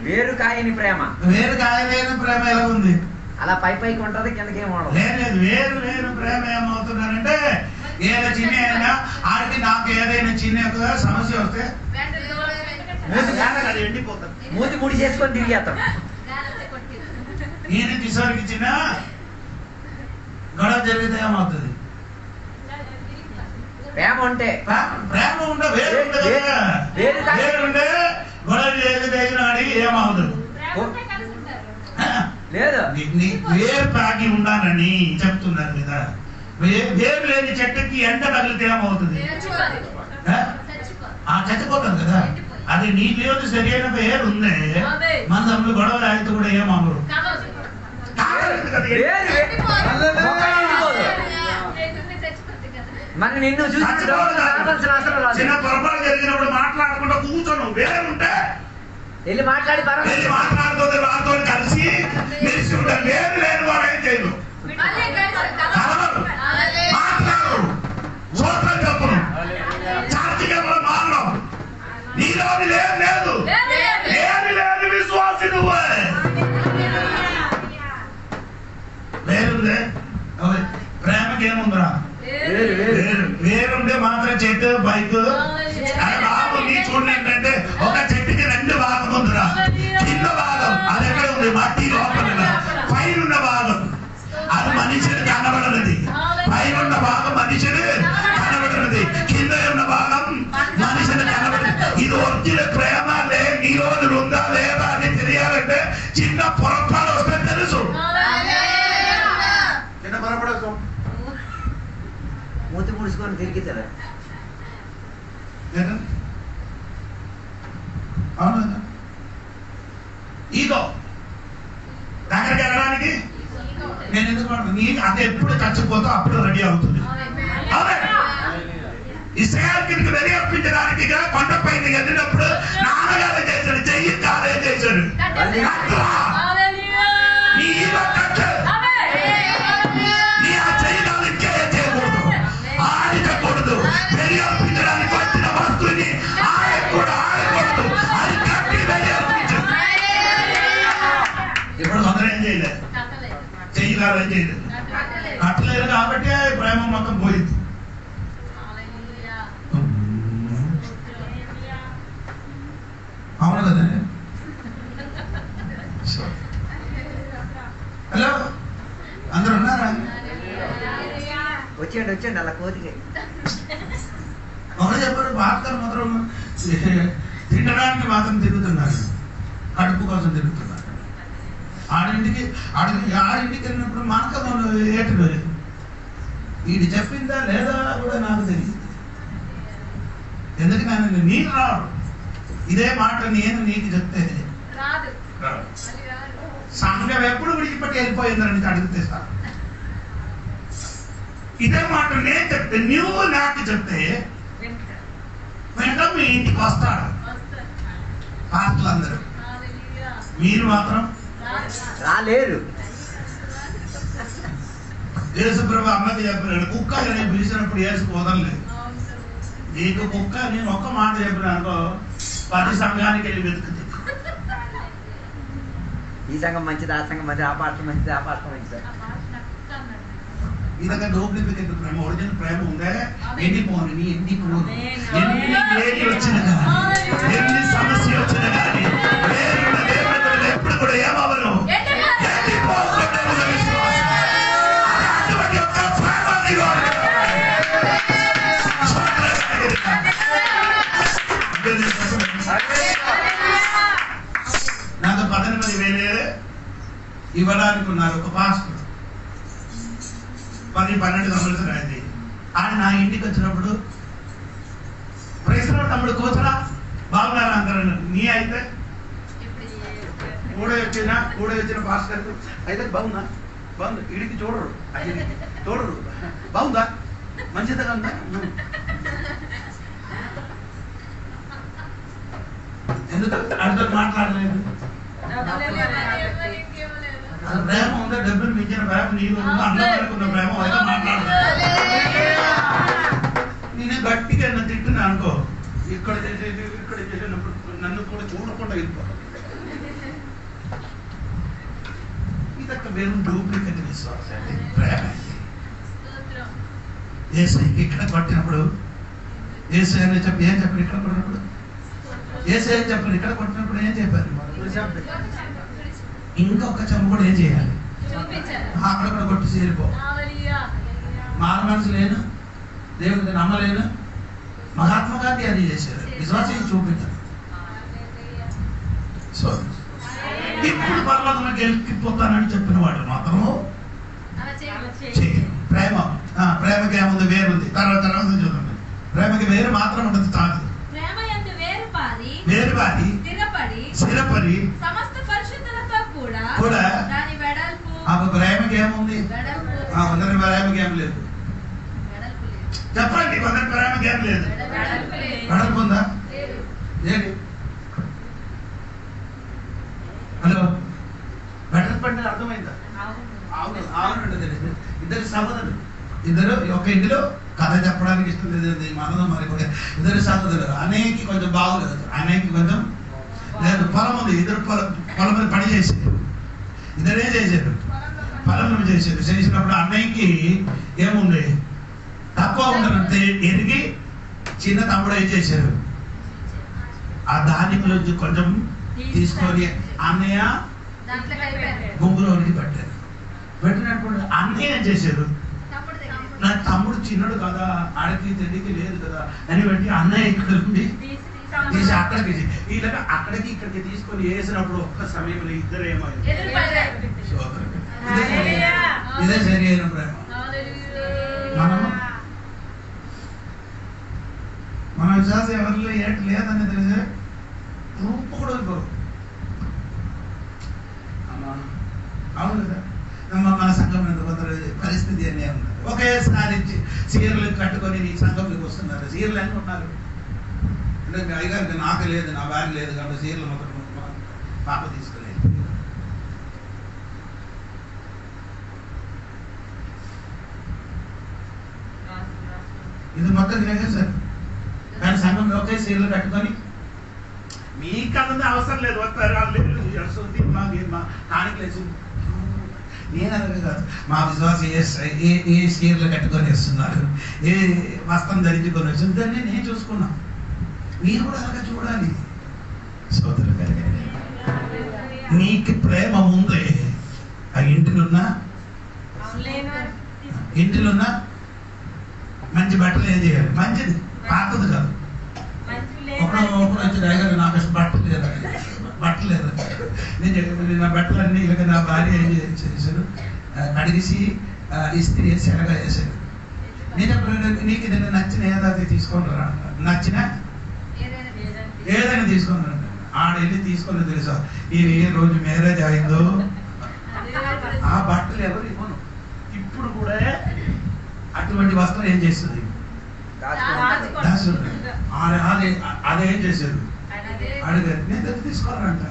వేరు కాయని ప్రేమ. వేరు కాయలేని ప్రేమ ఎలా ఉంది, అలా పైకి ఉంటది, కిందకి ఏమవుతుంది. లేదు వేరు లేని ప్రేమ ఏమవుతున్నారంటే ఏదో చిన్న అయినా ఆడికి నాకు ఏదైనా చిన్న సమస్య వస్తే ఎండిపోతాను, మూతి ముడి చేసుకొని తిరిగేస్తాం. ఈయన కిషోర్కి చిన్న గొడవ జరిగితే ఏమవుతుంది, ప్రేమ ఉంటే ప్రేమ ఉంటే వేరుంటే గొడవ జరిగితే అడిగి ఏమవుతుంది లేదు. వేరు తాగి ఉండాలని చెప్తున్నారు కదా. వేరు లేని చెట్టుకి ఎండ తగిలితే ఏమవుతుంది, చచ్చిపోతుంది కదా. అది నీ లేదు సరైన వేరు ఉంది, మన తమ్ముడు గొడవ అయితే కూడా ఏమవ్వరు. మరి నిన్ను చూసి చిన్న పొరపాటు జరిగినప్పుడు మాట్లాడకుండా కూర్చోను, వేరుంటే వెళ్ళి మాట్లాడి మాట్లాడుతుంది వాళ్ళతో కలిసి మెలిసి ఉంటారు. వేరు లేని వాడు ఏం చేయరు, మాట్లాడు, సూత్రం చెప్పను, చార్జిగా మారడం. నీలోని లేదు, ఏది లేదు విశ్వాసి నువ్వే. వేరుందే ప్రేమకి ఏముందిరా, వేరుంటే మాత్రం చెట్టు బైక్ బాబు నీ చూడండి ఏంటంటే ఒక చెట్టుకి 2 భాగం ఉందిరా. కింద భాగం అది ఎక్కడ ఉంది, మట్టి లోపల. పైన భాగం అది మనిషిని కనబడనది, పైన ఉన్న భాగం మనిషిని కనబడనది, కింద ఉన్న భాగం మనిషిని కనబడదు. ఇది ఒరిజినల్ ప్రేమ నీ రోజులు ఉందా లేదా అని తెలియాలంటే చిన్న పొరపాటు వస్తే తెలుసు. చిన్న పొరపాటు మూతి ముడుచుకొని తిరిగితారా, ఈగో దగ్గరికి వెళ్ళడానికి నేను ఎందుకు మాట్లాడు, నీ అది ఎప్పుడు చచ్చిపోతా అప్పుడు రెడీ అవుతుంది. ఇశ్రాయేలుకి వెరీ అర్పించడానికి కొండపై వెళ్ళినప్పుడు నాన్నగారు చేశాడు, చెయ్యి కాదే చేశాడు. నీ ఆ చెయ్యి చేయకూడదు, ఆడకూడదు. వెరీ అర్పించడానికి వచ్చిన వస్తువుని ఆడకూడదు, ఆడకూడదు. అది కట్టి వెరీ అర్పించు. ఇప్పుడు అందరూ ఏం చేయలేదు, చెయ్యి కాదు ఏం చేయలేదు, కట్టలేదు కాబట్టి ప్రేమ మొత్తం పోయింది. అవును కదా? హలో, అందరు ఉన్నారా? వచ్చేయండి అలా కోతికి. ఒకరు చెప్పారు, భాస్కర్ మాత్రం తినడానికి మాత్రం తిరుగుతున్నారు, కడుపు కోసం తిరుగుతున్నారు. ఆడింటికి వెళ్ళినప్పుడు మనకు ఏటు వీడు చెప్పిందా లేదా కూడా నాకు తెలియదు. ఎందుకు నేను రాడు, ఇదే మాట నేను నీకు చెప్తే సంఘం ఎప్పుడు విడిచిపెట్టి వెళ్ళిపోయిందని అడిగితే సార్, ఇదే మాట నేను చెప్తే నువ్వు నాకు చెప్తే వెంటనే మీ ఇంటికి వస్తాడు పాస్టర్లు అందరూ. మీరు మాత్రం రాలేరు. యేసుప్రభు అమ్మకి చెప్పినాడు, కుక్క అని పిలిచినప్పుడు యేసు వదలలేదు. నీకు కుక్క నేను ఒక్క మాట చెప్పినానుకో 10 సంఘానికి వెళ్ళి వెతుకుతుంది. ఈ సంఘం మంచిది, ఆ సంఘం మంచిది, ఆ పాత్ర మంచిది, ఆ పాత్ర మంచిది. ఇదొక డూప్లికేట్ ప్రేమ. ఒరిజినల్ ప్రేమ ఉందే ఎండిపోను, నీ ఎండిపోను. ఎన్ని ఏది వచ్చినా కానీ, ఎన్ని సమస్య వచ్చినా కానీ ఎప్పుడు కూడా ఏమవను, ఎండిపోకుండా ఉన్న విశ్వాసం. అటువంటి ఒక ప్రేమ నాకు 18,000 ఇవ్వడానికి ఉన్నారు. ఒక పాస్టర్ 10-12 సంవత్సరాలు అయింది. ఆయన నా ఇంటికి వచ్చినప్పుడు ప్రైస్లో తమ్ముడు కూతురా బాగున్నారా అందరూ. నీ అయితే కూడా వచ్చిన పాస్టర్ అయితే బాగుందా, బాగుంది, ఇడికి చూడరు, బాగుందా, మంచిదిగా ఉందా. ఎందుకు అర్థం మాట్లాడలేదు? ప్రేమ ఉందా? డబ్బులు మించిన ప్రేమ నీరు అన్నకున్న ప్రేమ అయితే మాట్లాడలేదు. నేనే గట్టిగా తిట్టున్నా అనుకో, ఇక్కడ చేసినప్పుడు నన్ను కూడా చూడకుండా వెళ్ళిపోతాను. ఇదొక వేరు డూప్లికేట్ విశ్వాసం. ప్రేమ ఏసైకి ఇక్కడ కొట్టినప్పుడు ఏసై అని చెప్పి ఏం చెప్పారు? ఇక్కడ కొట్టినప్పుడు ఏసై అని చెప్పారు. ఇక్కడ కొట్టినప్పుడు ఏం చెప్పారు? ఇంకొక చెంబు కూడా ఏం చేయాలి? అక్కడ కూడా కొట్టి చేరిపో. మాన మనసు లేను, దేవుడికి నమ్మలేను. మహాత్మా గాంధీ అది చేశారు, విశ్వాసం చూపించారు. సో ఇప్పుడు పర్వతంలోకి వెళ్ళిపోతానని చెప్పిన వాడు మాత్రము ప్రేమకి ఏముంది? వేరుంది. తర్వాత చూడండి, ప్రేమకి వేరు మాత్రం ఉంటుంది, చాలు. వేరుపారి స్థిరపడి కూడా ప్రేమకి ఏముంది? కొందరి ప్రేమకి ఏం లేదు. చెప్పండి, కొందరి ప్రేమకి ఏం లేదు. వెడల్పు ఉందా? ఏంటి? హలో, వెడల్పు అంటే అర్థమైందా? అవును. ఇద్దరు సహోదరులు, ఇద్దరు ఒక ఇంటిలో కథ చెప్పడానికి ఇష్టం లేదు మనలో మరి కూడా ఇద్దరు సహోదరులు. అనేకి కొంచెం బాగులేదు, అనేకి కొంచెం లేదు. పొలం ఉంది, ఇద్దరు పొలం మీద పని చేసేది. ఇద్దరే చేశారు, పొలం చేసినప్పుడు అన్నయ్యకి ఏముంది? తక్కువ ఉండనంతే ఎరిగి చిన్న తమ్ముడు ఏం చేశారు? ఆ ధాన్యంలో కొంచెం తీసుకొని అన్నయ్య గుంపులోనికి పెట్టారు. పెట్టినప్పుడు అన్నయ్య ఏం చేశారు? నా తమ్ముడు చిన్నడు కదా, ఆడికి తెలియకి లేదు కదా అని బట్టి అన్నయ్య ఇక్కడ నుండి తీసి అక్కడికి అక్కడికి ఇక్కడికి తీసుకొని వేసినప్పుడు ఒక్క సమయంలో ఇద్దరు ఏమైంది? ఇదే సరి అయిన ప్రేమ. మన విశ్వాసం ఎవరిలో ఏటి లేదని తెలిసే రూపు కూడా అవును కదా. మన సంఘం పరిస్థితి అన్నీ ఉన్నారు. ఒకేసారి చీరలు కట్టుకొని నీ సంఘంలోకి వస్తున్నారు. చీరలు అన్నీ ఉన్నారు అంటే అయ్యగారికి నాకు లేదు, నా భార్య లేదు కాబట్టి చీరలు మొత్తం పాప తీసుకులేదు. ఇది మొత్తం తినేగా సార్. కానీ సంఘంలో ఒకే చీరలు కట్టుకొని మీకన్నది అవసరం లేదు, వస్తారు కానికలేసి నేను అలాగే కాదు. మా విశ్వాసం ఏ చీరలు కట్టుకొని వస్తున్నారు, ఏ వస్త్రం ధరించుకొని వస్తుంది, దాన్ని నేను చూసుకున్నాను. మీరు కూడా అలాగే చూడాలి. సోదరు నీకు ప్రేమ ఉందే ఆ ఇంటిలున్నా మంచి బట్టలు ఏం చేయాలి, మంచిది పాతది కాదు. ఒకడు వచ్చి డ్రైవర్ నాకు అసలు బట్టలు లేదు నేను నా బట్టలన్నీ ఇలాగ నా భార్య ఏం చేశాను, కడిగేసి ఇస్త్రీ వేసి ఎలాగా చేశాను. నేను ఎప్పుడైనా నీకు ఏదైనా నచ్చిన ఏదైతే తీసుకొని రా, నచ్చిన ఏదైనా తీసుకొని రా. ఆడెళ్ళి తీసుకొని తెలుసా ఇది ఏ రోజు మ్యారేజ్ అయిందో ఆ బట్టలు ఎవరు ఇవ్వను. ఇప్పుడు కూడా అటువంటి వస్త్రం ఏం చేస్తుంది, అదేం చేశారు అడిగారు. నేను దగ్గర తీసుకోవాలంట.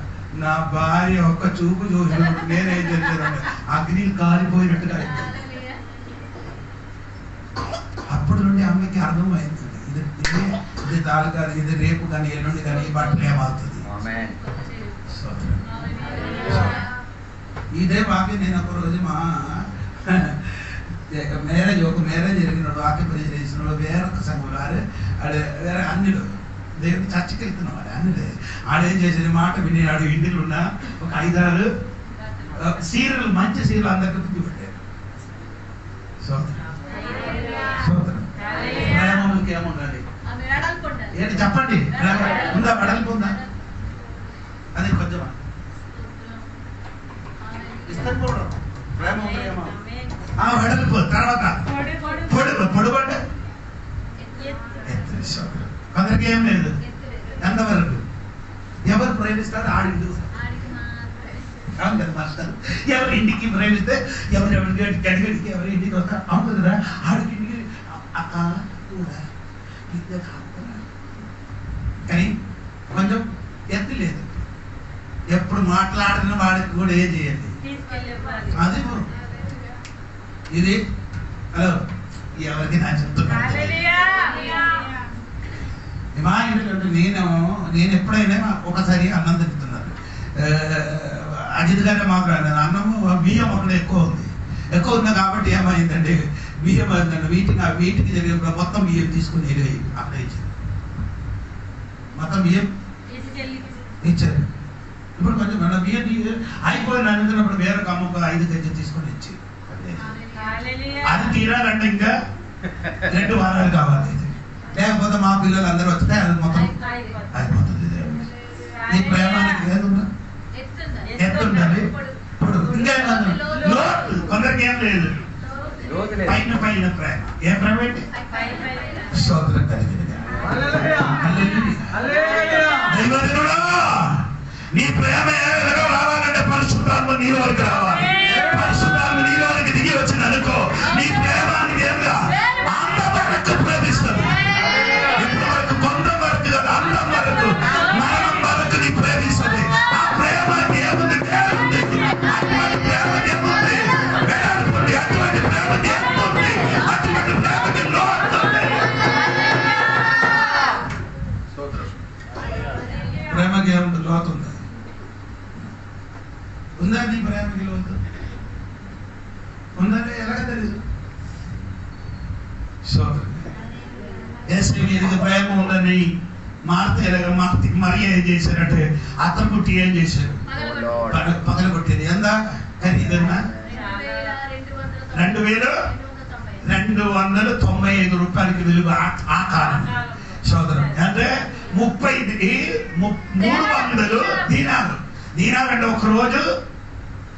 నా భార్య ఒక్క చూపు చూసినప్పుడు నేనేం చేశానంటే అగ్ని కాలిపోయినట్టుగా అప్పటి నుండి అమ్మకి అర్థమైంది ఇది తాళు కాదు, ఇది రేపు కానీ ఎల్లుండి కానీ ఈ బట్టలు ఏమవుతుంది. ఇదే వాక్యం నేను ఒక రోజు మా ఒక మ్యారేజ్ జరిగినాడు, వాక్యం చేసినాడు వేరొక సంఘంలో ఆడే వేరే అన్నిలు దేవుడు చర్చకి వెళ్తున్నాం. అన్నిలే ఆడేం చేసిన మాట విని ఆడు ఇంటిలో ఉన్న ఒక 5-6 సీరియల్ మంచి సీరియల్ అందరికీ పుట్టి పెట్టారు. ప్రేమకి ఏముండాలి ఏంటి చెప్పండి, ప్రేమ ఉందా, పడలిపి ఉందా? అది కొంచెం ఇస్తాను కూడా ప్రేమ ఉందేమో వెడలిపో. తర్వాత పొడుబండ కొందరికి ఏం లేదు. ఎంతవరకు ఎవరు ప్రేమిస్తారు ఆడిండు అవును కదా మాస్టర్. ఎవరి ఇంటికి ప్రేమిస్తే ఎవరెవరికి గడిగడికి ఎవరి ఇంటికి వస్తారు అవును కదరా. ఆడికి ఇంటికి అక్క కూడా కానీ కొంచెం ఎత్తు లేదు. ఎప్పుడు మాట్లాడిన వాడికి కూడా ఏం చేయండి అది ఇది. హలో ఎవరికి నా చెప్తున్నా మా ఇంట్లో నేను ఎప్పుడైనా ఒకసారి అన్నం తింటున్నాను. అజిత్ గారే మాట్లాడాను. అన్నము బియ్యం ఒకటి ఎక్కువ ఉంది కాబట్టి ఏమైందంటే బియ్యం అయిందండి వీటికి జరిగిన మొత్తం బియ్యం తీసుకుని అక్కడ ఇచ్చింది. మొత్తం బియ్యం ఇచ్చారు. ఇప్పుడు కొంచెం మన బియ్యం అయిపోయిన అనుకున్నప్పుడు వేరొక అమ్మకు 5 కేజీలు తీసుకొని ఇచ్చి అది తీరాలంటే ఇంకా 2 వారాలు కావాలి. లేకపోతే మా పిల్లలు అందరూ వస్తే అది మొత్తం అయిపోతుంది. ఈ ప్రేమానికి ఏదుందా ఎత్తుండాలి. ఇప్పుడు ఇంకా లోటు కొందరికి ఏం లేదు. పైన ప్రేమ ఏ ప్రేమ ఏంటి స్తోత్రం కలిగింది. నీ ప్రేమ ఎవరో రావాలంటే పరిశుద్ధాత్మ నీలో వరకు రావాలి. పరిశుద్ధాత్మ నీలో వరకు దిగి వచ్చింది అనుకో నీ ప్రేమానికి ఏమిగా అంతవరకు ప్రేమిస్తుంది. ఇప్పుడు వరకు కొంత వరకు కదా అందం వరకు మరణం వరకు నీ ప్రేమిస్తుంది. ఆ ప్రేమకి ఏముంది వేరుంది. అటువంటి ప్రేమకి ఏముంది వేరుంది. అటువంటి ప్రేమకి ఏముంది అటువంటి ప్రేమకి లోతుంది. ప్రేమకి ఏముంది లోతుంది. ఉందా నీ ప్రేమకి లోతు ఉందంటే ఎలాగ తెలుసు. ఎస్ఐకి ప్రేమ ఉందని మార్త ఎలాగ మరి ఏం చేశారంటే అతను పుట్టి ఏం చేశారు పగలగొట్టేది. ఎంత ఖరీదన్నా 2295 రూపాయలకి విలువ ఆ కాలం సోదరం. అంటే 300 దీనాలు. దీనాలు అంటే ఒక రోజు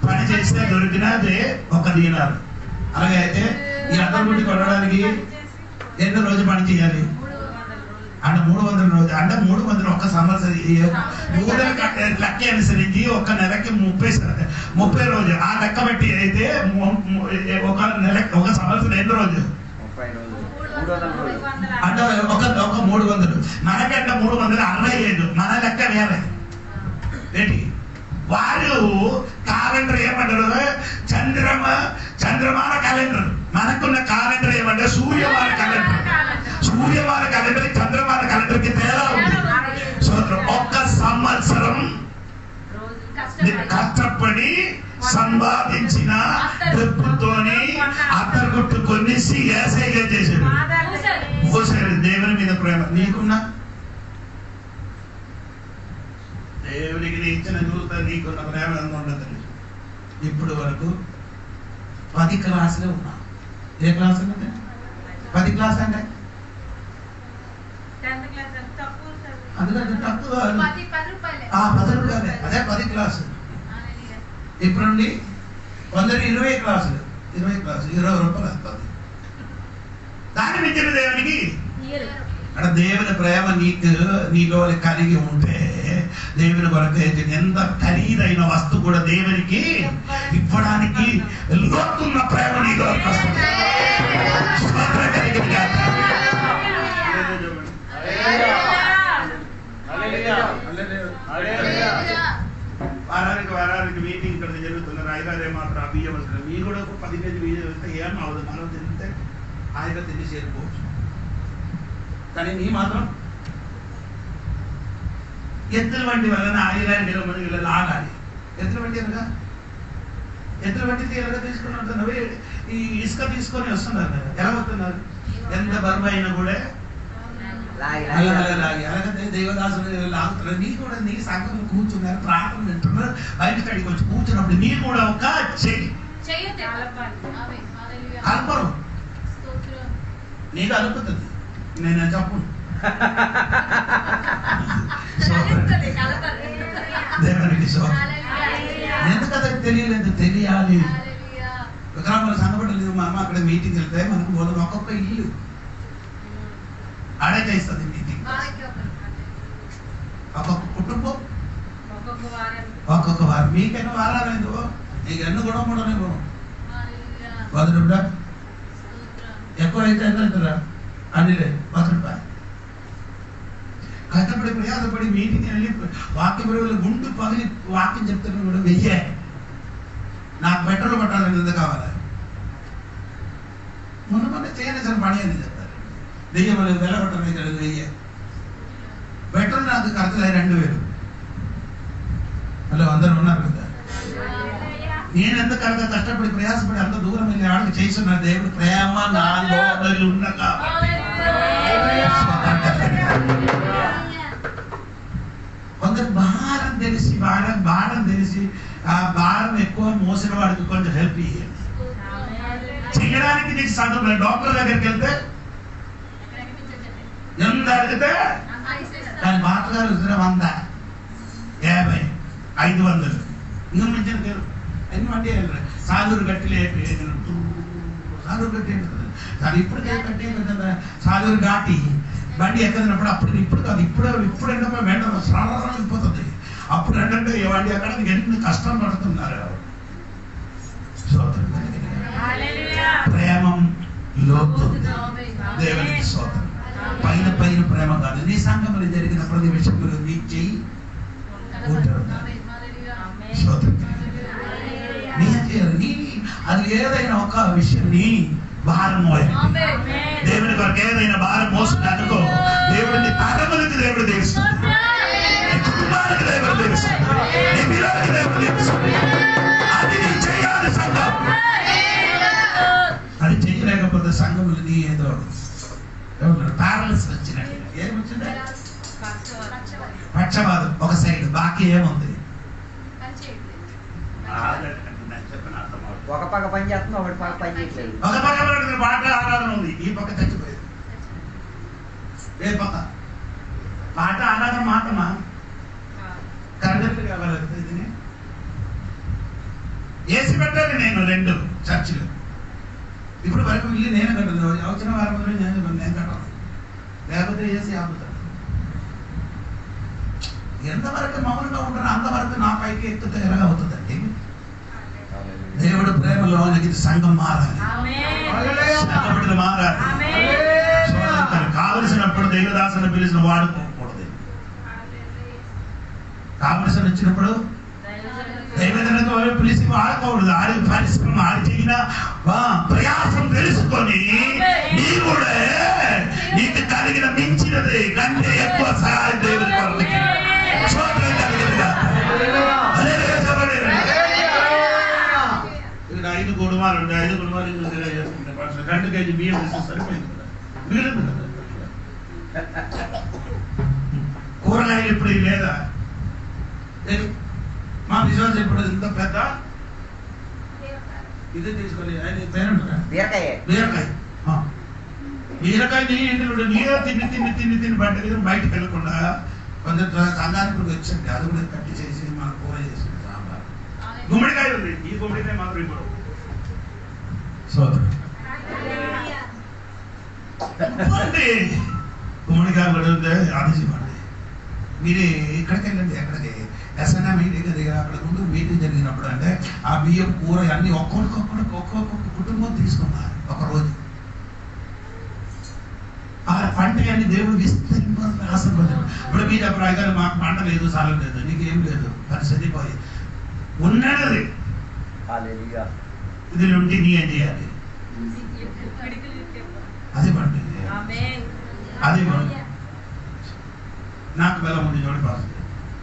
పని చేస్తే దొరికినదే 1 దీనాలు. అలాగే అయితే ఈ అద్దం గుడి కొనడానికి ఎన్ని రోజు పని చేయాలి? అంటే 300 రోజు అంటే 300 ఒక్క సంవత్సరం యూదుల లెక్క అనుసరించి ఒక నెలకి 30 రోజు ఆ లెక్క బట్టి అయితే ఒక నెల ఒక సంవత్సరం ఎన్ని రోజు అంటే ఒక 300 మనకంటే 365 మన లెక్క వేరే ఏంటి వారు క్యాలెండర్ ఏమంటారు చంద్రమాన క్యాలెండర్ మనకున్న క్యాలెండర్ ఏమంటారు సూర్యమాన క్యాలెండర్ చంద్రమాన క్యాలెండర్ కి తేడా ఉంది ఒక్క సంవత్సరం కష్టపడి సంపాదించిన డబ్బుతోని అత్తరుగుట్టు కొనేసి ఏసైగా చేశాడు మోసాడు దేవుని మీద ప్రేమ నీకున్నా దేవునికి నీ ఇచ్చిన దూత నీకున్న ప్రేమ ఎంత ఉండదండి ఇప్పుడు వరకు 10 క్లాసులే ఉన్నా ఏ క్లాస్ అంటే 10 క్లాస్ అంటే అందుకంటే తక్కువ 10 రూపాయలే అదే 10 క్లాసు ఇప్పుడు నుండి 20 క్లాసులు 20 రూపాయలు వస్తుంది దాని మించిన దేవునికి అంటే దేవుని ప్రేమ నీలో కలిగి ఉంటే దేవుని కొరకు ఎంత ఖరీదైన వస్తువు కూడా దేవునికి ఇవ్వడానికి లోతున్న ప్రేమ నీలో వారానికి మీటింగ్ ఇక్కడ జరుగుతున్నారు ఐదారే మాత్రం బియ్యవలసిన మీ కూడా 10 కేజీ బియ్యం వస్తే ఏం అవదు మనం తింటే ఆయన తిని చేరుకోవచ్చు కానీ నీ మాత్రం ఎద్దుల వంటి వలన ఆయిలాంటి వీళ్ళు లాగాలి ఎద్దుల వంటి ఎనగా ఎద్దుల వంటి ఎలాగ తీసుకుని వస్తున్నారు ఈ ఇసుక తీసుకొని వస్తున్నారు కదా ఎలా వస్తున్నారు ఎంత బరువు అయినా కూడా అలాగే దేవదాసులు లాగుతున్నారు నీ కూడా నీ సంఘం కూర్చున్నారు ప్రార్థన వింటున్నారు బయట స్టడీకి వచ్చి కూర్చున్నప్పుడు నీ కూడా ఒక కల్పరు నీకు అలుపుతుంది నేను చెప్పను దేవునికి ఎందుకంటే తెలియలేదు తెలియాలి విక్రమాలు సంగపడలేదు మా అమ్మ అక్కడ మీటింగ్ వెళ్తే మనకు మొదలు ఒక్కొక్క ఇల్లు ఆడే చేస్తుంది మీటింగ్ ఒక్కొక్క కుటుంబం ఒక్కొక్క వారం మీకెన్ని వారాలు ఎందుకో నీకు ఎన్ని కూడా కూడా వదులుంటా ఎక్కువ అయితే ఎంత అవుతుందా అనిలే ₹10 కష్టపడి ప్రయాసపడి మీటింగ్ వెళ్ళి వాక్య బరువులు గుండు పగిలి వాక్యం చెప్తున్నా కూడా 1000 నాకు పెట్రోల్ పట్టాలని ఎంత కావాలి మొన్న చేయలేసిన పని అని చెప్తారు 1000 వెళ్ళగొట్టడం ఇక్కడ 1000 పెట్రోల్ నాకు ఖర్చులై 2000 హలో అందరూ ఉన్నారు కదా నేను ఎంత కష్టపడి ప్రయాసపడి అంత దూరం వెళ్ళి ఆడికి చేస్తున్న దేవుడు ప్రేమ నాలో ఉన్నగా కొందరు భారం తెలిసి ఆ భారం ఎక్కువ మోసిన వాడికి కొంచెం హెల్ప్ చేయడానికి నీకు సందర్భం డాక్టర్ దగ్గరికి వెళ్తే ఎంత అడిగితే దాని మాటగారు 100 50 500 ఇంకా మించిన పేరు ఎన్ని వంటి సాలూరు గట్టిలే సాలూరు గట్టి దాని ఇప్పుడు కట్టి సాలూరు ఘాటి బండి ఎక్కదినప్పుడు అప్పుడు ఇప్పుడు కాదు ఇప్పుడు ఏంటో వెంటనే స్నానం అయిపోతుంది అప్పుడు ఏంటంటే వాడి అక్కడ ఎన్ని కష్టం పడుతున్నారు ప్రేమం లోతు దేవునికి స్తోత్రం పైన ప్రేమ కాదు నీ సంఘంలో జరిగిన ప్రతి విషయంలో నీ చెయ్యి అది ఏదైనా ఒక విషయం నీ భారం మోయండి దేవుని కొరకు ఏదైనా భారం మోస్తుంది అనుకో దేవుడిని తరములకి దేవుడు తెలుస్తుంది కుటుంబానికి దేవుడు తెలుస్తుంది నీ పిల్లలకి దేవుడు తెలుస్తుంది అది నీ చేయాలి సంఘం అది చేయలేకపోతే సంఘములు నీ ఏదో ప్యారలస్ వచ్చినట్టు ఏమొచ్చింది పక్షపాతం ఒక సైడ్ బాకీ ఏముంది ఒక పక్క పని చేస్తుంది ఒకటి పక్క పని చేయట్లేదు ఒక పక్క పాట ఆరాధన ఉంది ఈ పక్క చచ్చిపోయింది ఏ పక్క పాట ఆరాధన మాత్రమా కరెంట్ కావాలి ఏసి పెట్టాలి నేను 2 చర్చిలు ఇప్పుడు వరకు ఇల్లు నేను కట్టను వచ్చిన వారం నేను కట్టాను లేకపోతే ఏసి ఆపుతాను ఎంతవరకు మౌనంగా ఉంటారో అంతవరకు నా పైకి ఎక్కితే ఎలాగ అవుతుందండి? దేవుడు ప్రేమలో సంఘం మారాలి, సంఘపడిన మారాలి. కావలసినప్పుడు దైవదాసుని పిలిచిన వాడుకోకూడదు. కావలసిన వచ్చినప్పుడు దైవజనులతో పిలిచి వాడుకోకూడదు. ఆడి పరిశ్రమ ఆడి చేసిన ప్రయాసం తెలుసుకొని నీ కూడా నీకు కలిగిన మించినది కంటే ఎక్కువ సహాయం దేవుడి కొరకు స్తోత్రం కలిగినగా. ఇక్కడ 5 కుటుంబాలు ఉంటాయి. 5 కుటుంబాలు 2 కేజీ బియ్యం వేస్తే సరిపోయింది కదా, మిగిలింది కదా. కూరగాయలు ఇప్పుడు లేదా? మా విశ్వాసం ఇప్పుడు ఇంత పెద్ద ఇదే తీసుకొని ఆయన పేరుంటారా? బీరకాయ. బీరకాయ ఇంటి నీరే తిని బయటకు వెళ్ళకుండా కొంచెం సంఘానికి వచ్చింది. అది కూడా కట్టి చేసి మనం కూర చేసుకుంటాం. సాంబార్ గుమ్మడికాయ ఉంది. ఈ గుమ్మడికాయ మాత్రం ఇప్పుడు గుమ్మడికాయ కూడా ఉంది. అది ఇవ్వండి. మీరు ఇక్కడికి వెళ్ళండి, ఎక్కడికి ఎస్ఎన్ఏ మీటింగ్ దగ్గర అక్కడ ముందు మీటింగ్ జరిగినప్పుడు అంటే ఆ బియ్యం కూర అన్ని ఒక్కొక్క కుటుంబం తీసుకున్నారు ఒకరోజు. ఆ పంట అన్ని దేవుడు విస్తరింప ఆశీర్వదించాడు. ఇప్పుడు మీరు అప్పుడు అయితే మాకు పంట లేదు, సాలం లేదు, నీకేం లేదు, పరిస్థితి పోయి ఉన్నది. ఇది నుండి నీ ఏం చేయాలి? అది పంట, అది పంట. నాకు బలం ఉంది చూడండి పరిస్థితి.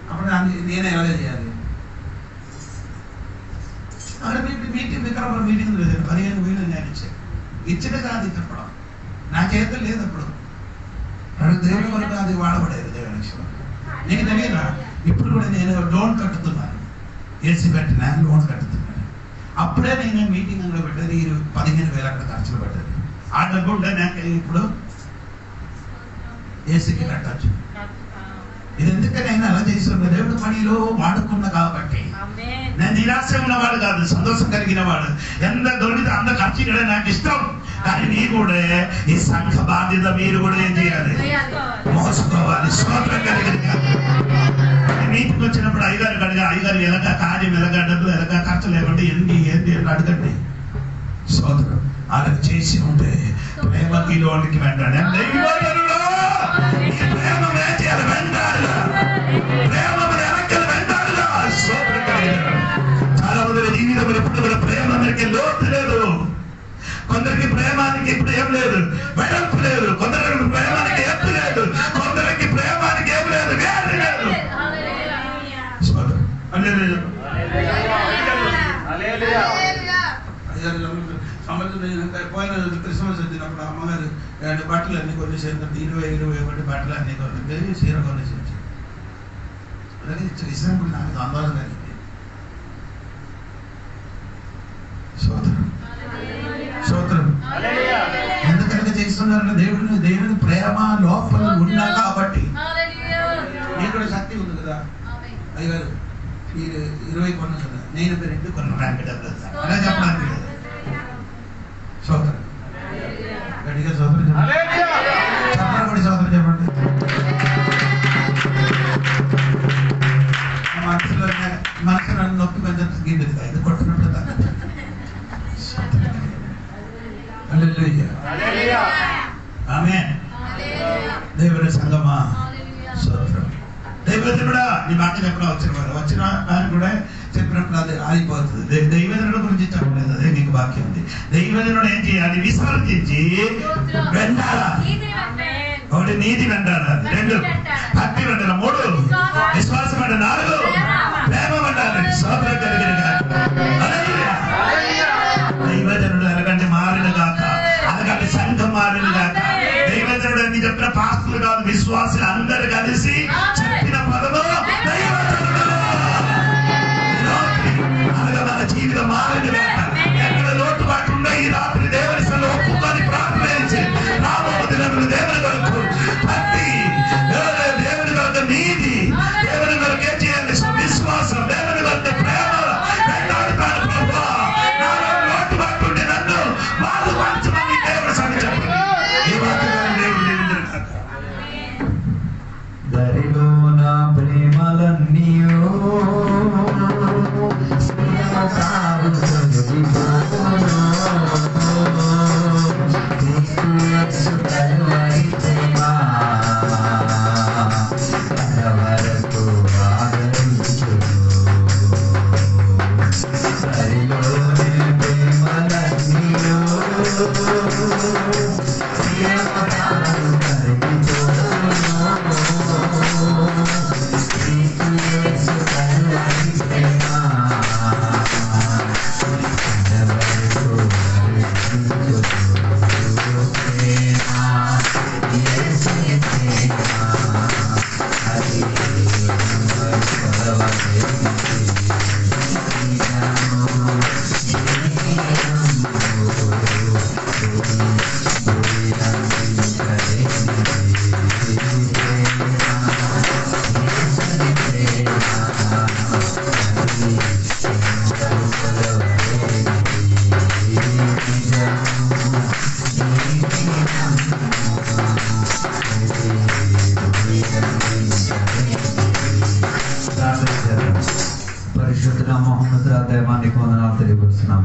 అప్పుడు నేనే ఎలాగే చేయాలి? అక్కడ మీటింగ్ విక్రమ మీటింగ్ లేదు. 15,000 నేను ఇచ్చాను. ఇచ్చిన కాదు చెప్పడం నా చేతులు లేదు. అప్పుడు దేవుని వరకు అది వాడబడేది. దేవుని విషయం నీకు తెలియదా? ఇప్పుడు కూడా నేను లోన్ కట్టుతున్నాను, ఏసీ పెట్టినా లోన్ కట్టుతున్నాను. అప్పుడే నేను మీటింగ్ అందులో పెట్టేది 15,000 అక్కడ ఖర్చులు పెట్టేది. ఆ డబ్బు ఉంటే నాకు ఇప్పుడు ఏసీకి కట్టచ్చు. ఇది ఎందుకని ఆయన అలా చేస్తున్నా? దేవుడు పనిలో వాడుకున్నా కాబట్టి. నేను నిరాశ ఉన్నవాడు కాదు, సంతోషం కలిగిన వాడు. ఎంత దొరికితే అంత ఖర్చు కూడా నాకు ఇష్టం. కానీ నీ కూడా ఈ సంఘ బాధ్యత మీరు కూడా ఏం చేయాలి? మోసుకోవాలి. స్తోత్రం కలిగిన మీటింగ్ వచ్చినప్పుడు అయ్యగారు అడిగా, అయ్యగారు ఎలాగా కార్యం ఎలాగా డబ్బులు ఎలాగా ఖర్చు లేకుండా ఏంటి అడగండి. స్తోత్రం అలా చేసి ఉంటే ప్రేమకి లోనికి వెంటాడు. చాలా మంది జీవితంలో ఎప్పుడు కూడా ప్రేమ అందరికీ లోతు లేదు. కొందరికి ప్రేమానికి ఇప్పుడు ఏం లేదు, వెడల్పు లేదు. కొందరికి ప్రేమానికి ఎత్తు లేదు. కొందరికి ప్రేమానికి ఏం లేదు, వేరు లేదు. పోయిన క్రిస్మస్ వచ్చినప్పుడు అమ్మగారు బట్టలు అన్ని కొన్ని 21 బట్టలు అన్ని కొన్ని చీర కొనేసి వచ్చారు. అలాగే ఇచ్చినప్పుడు నాకు సంతోషం కలిగింది. స్తోత్రం. ఎందుకనగా చేస్తున్నారంటే దేవుని ప్రేమ లోపల ఉన్నా కాబట్టి. నీకు కూడా శక్తి ఉంది కదా. అయ్యగారు మీరు 20 కొన్నా కదా, నేను 2 కొనడానికి డబ్బులు అలా చెప్పడానికి లేదు. స్తోత్రం. గట్టిగా స్తోత్రం చెప్పండి. చెప్పండి స్తోత్రం చెప్పండి. మనసులో నొప్పి కొంచెం తగ్గింది కదా, ఇది కొట్టినప్పుడు తగ్గదు. ఆమేన్. దేవుని సంగమా స్తోత్రం. దైవజనుడా నీ మాట చెప్పడం వచ్చిన వారు కూడా చెప్పినప్పుడు అది ఆగిపోతుంది. దైవజనుడు గురించి చెప్పలేదు, అదే నీకు వాక్యం ఉంది. దైవజనుడు ఏం చేయాలి? విసర్జించి వెంటాడా. 1 నీతి వెంటాడా, 2 భక్తి వెంటాడా, 3 విశ్వాసం వెంట, 4 ప్రేమ వెంటాలి. స్తోత్రం కలిగిన దైవజనుడు ఎలాగంటే మారిన గాక, అలాగంటే సంఘం మారిన గాక. దైవజనుడు అని చెప్పిన పాస్టులు కాదు, విశ్వాసులు అందరు కలిసి చెప్పిన పదము దైవజనుడు. అలాగే మన జీవితం మారిన గాక. ఎక్కడ లోటుబాటు ఉండే ఈ రాత్రి దేవుని సన్నిధిలో ఒప్పుకొని ప్రార్థించి రాబోయే దినములు దేవుని కొరకు భక్తి, దేవుని కొరకు నీతి, దేవుని కొరకు ఏం చేయాలి? విశ్వాసం, దేవుని కొరకు ప్రేమ వెంటాడుతాను. ప్రభువా నాలో లోటుబాటు ఉండి నన్ను వాళ్ళు పంచమని దేవుడు సన్ని చెప్పండి. ఈ వాక్యాన్ని దేవుడు దీవించును గాక. చేస్తున్నాం.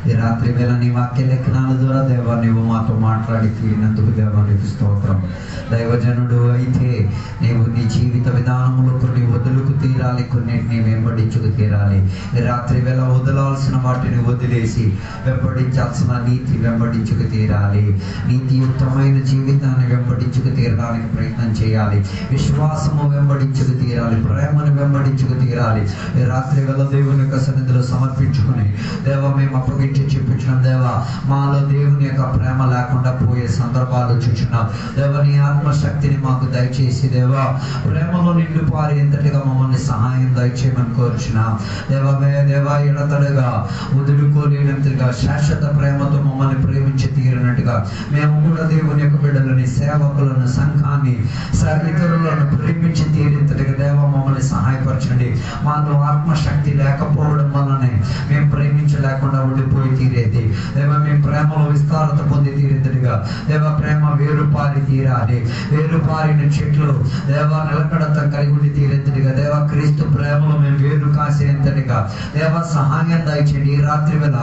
ఈ రాత్రి వేళ నీ వాక్య లేఖనాల ద్వారా దేవా నీవు మాతో మాట్లాడి తీరినందుకు దేవా నీకు స్తోత్రం. దైవజనుడు అయితే నీవు నీ జీవిత విధానములు కొన్ని వదులుకు తీరాలి, కొన్నిటిని వెంబడించుకు తీరాలి. ఈ రాత్రి వేళ వదలాల్సిన వాటిని వదిలేసి వెంబడించాల్సిన నీతి వెంబడించుకు తీరాలి. నీతియుక్తమైన జీవితాన్ని వెంబడించుకు తీరడానికి ప్రయత్నం చేయాలి. విశ్వాసము వెంబడించుకు తీరాలి, ప్రేమను వెంబడించుకు తీరాలి. ఈ రాత్రి వేళ దేవుని యొక్క సన్నిధిలో సమర్పించుకుని దేవా మేము అప్పగించి చెప్పుచున్నాం. దేవా మాలో దేవుని యొక్క ప్రేమ లేకుండా పోయే సందర్భాలు చూచున్నాం. దేవా నీ ఆత్మశక్తిని మాకు దయచేసి దేవా ప్రేమలో నిండు పారేంతటిగా మమ్మల్ని సహాయం దయచేయమని కోరుచున్నాం. దేవా ఎడతడగా వదులుకోలేనంతగా శాశ్వత ప్రేమతో మమ్మల్ని ప్రేమించి తీరినట్టుగా మేము కూడా దేవుని యొక్క బిడ్డలని, సేవకులను, సంఘాన్ని, ఇతరులను ప్రేమించి తీరేంతటిగా దేవా మమ్మల్ని సహాయపరచండి. మాలో ఆత్మశక్తి లేకపోవడం వల్లనే మేము ప్రేమించలేకుండా ఉండిపోయి తీరేది. దేవా మేము ప్రేమలో విస్తారత పొంది తీరేంతటిగా దేవా ప్రేమ వేరుపారి తీరాలి. వేరుపారిన చెట్లు దేవా నిలకడత కలిగి ఉండి తీరేంతటిగా దేవా క్రీస్తు ప్రేమలో మేము వేరు కాసేంతటిగా దేవా సహాయం దయచేయండి. ఈ రాత్రి వేళ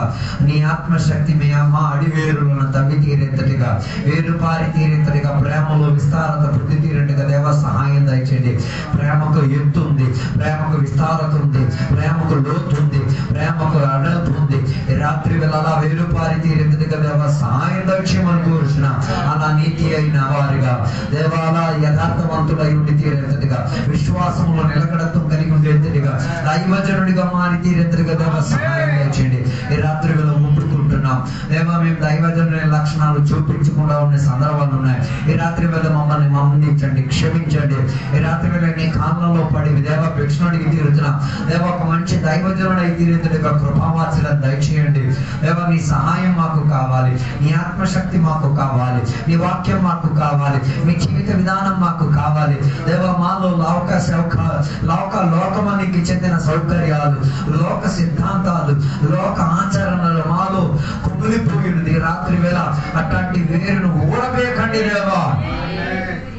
నీ ఆత్మశక్తి మీ అమ్మ అడివేరులను తవ్వి తీరేంతటిగా, వేరుపారి తీరేంతటిగా, ప్రేమలో విస్తారత పొంది తీరేంతటిగా దేవా సహాయం దయచేయండి. ప్రేమకు ఎత్తు ఉంది, ప్రేమకు విస్తారత ఉంది, ప్రేమకు లోతు ఉంది, ప్రేమకు అడల్పు ఉంది. ఈ రాత్రి వేళ అలా వేరుపారి తీరేంతటిగా దేవా సహాయం దయచేయమని కోరుచున్న అలా నీతి అయిన వారిగా దేవా అలా యథార్థవంతులై ఉండి తీరేంతటిగా, విశ్వాసంలో నిలకడత్వం కలిగి ఉండేంతటిగా, దైవజనుడిగా మారి తీరేంతటిగా దేవా సహాయం దయచేయండి. ఈ రాత్రి వేళ ముట్టుకుంటున్నాం దేవా మేము దైవజనుడి లక్షణాలు చూపించకుండా ఉన్న సందర్భాలు ఉన్నాయి. ఈ రాత్రి వేళ మమ్మల్ని మన్నించండి, క్షమించండి. ఈ రాత్రి వేళ నీ కాళ్ళలో పడి దేవా భిక్షణుడికి తీరుతున్నాం. దేవా ఒక మంచి దైవజనుడు అయి తీరేంతటిగా కృపావాత్సల్యం దయచేయండి. దేవా నీ సహాయం మాకు కావాలి, నీ ఆత్మశక్తి మాకు కావాలి, నీ వాక్యం మాకు కావాలి, మీ జీవిత విధానం మాకు కావాలి. దేవా మాలో లోకమానికి చెందిన సౌకర్యాలు, లోక సిద్ధాంతాలు, లోక ఆచరణలు మాలో కుమిలిపోయినది. రాత్రి వేళ అట్లాంటి వేరును ఊడబేకండి దేవా.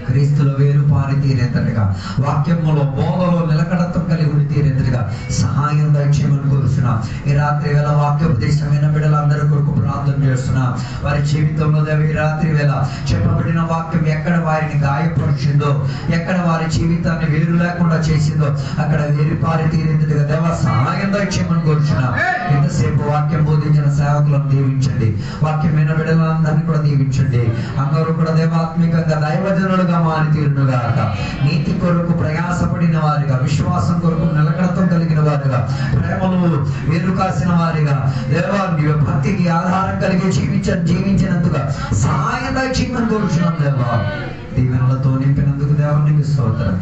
క్రీస్తులో వేరు పారి తీరేంతటిగా, వాక్యములో బోధలో నిలకడత్వం కలిగి ఉండి తీరేంతటిగా సహాయం దయచేయమని కోరుచున్నాం. ఈ రాత్రి వేళ వాక్యోపదేశమైన బిడ్డలందరి కొరకు ప్రార్థన చేస్తున్నాం. వారి జీవితంలో ఈ రాత్రి వేళ చెప్పబడిన వాక్యం ఎక్కడ వారిని గాయపరిచిందో, ఎక్కడ వారి జీవితాన్ని వేరు లేకుండా చేసిందో అక్కడ వేరు పారి తీరేంతటిగా దేవా సహాయం దయచేయమని కోరుచున్నాం. ఎంతసేపు వాక్యం బోధించిన సేవకులను దీవించండి, వాక్యమైన బిడ్డలందరినీ కూడా దీవించండి. అందరూ కూడా దేవాత్మికంగా దైవజనులుగా మారి తీరునుగాక, నీతి కొరకు ప్రయాసపడిన వారిగా, విశ్వాసం కొరకు నిలకడత్వం కలిగిన వారిగా, ప్రేమను వేరు కాసిన వారిగా దేవా భక్తికి ఆధారం కలిగి జీవించినందుగా సహాయం దయచేయమని కోరుచున్నాం. దేవా దీవెనలతో నింపినందుకు దేవానికి స్తోత్రం,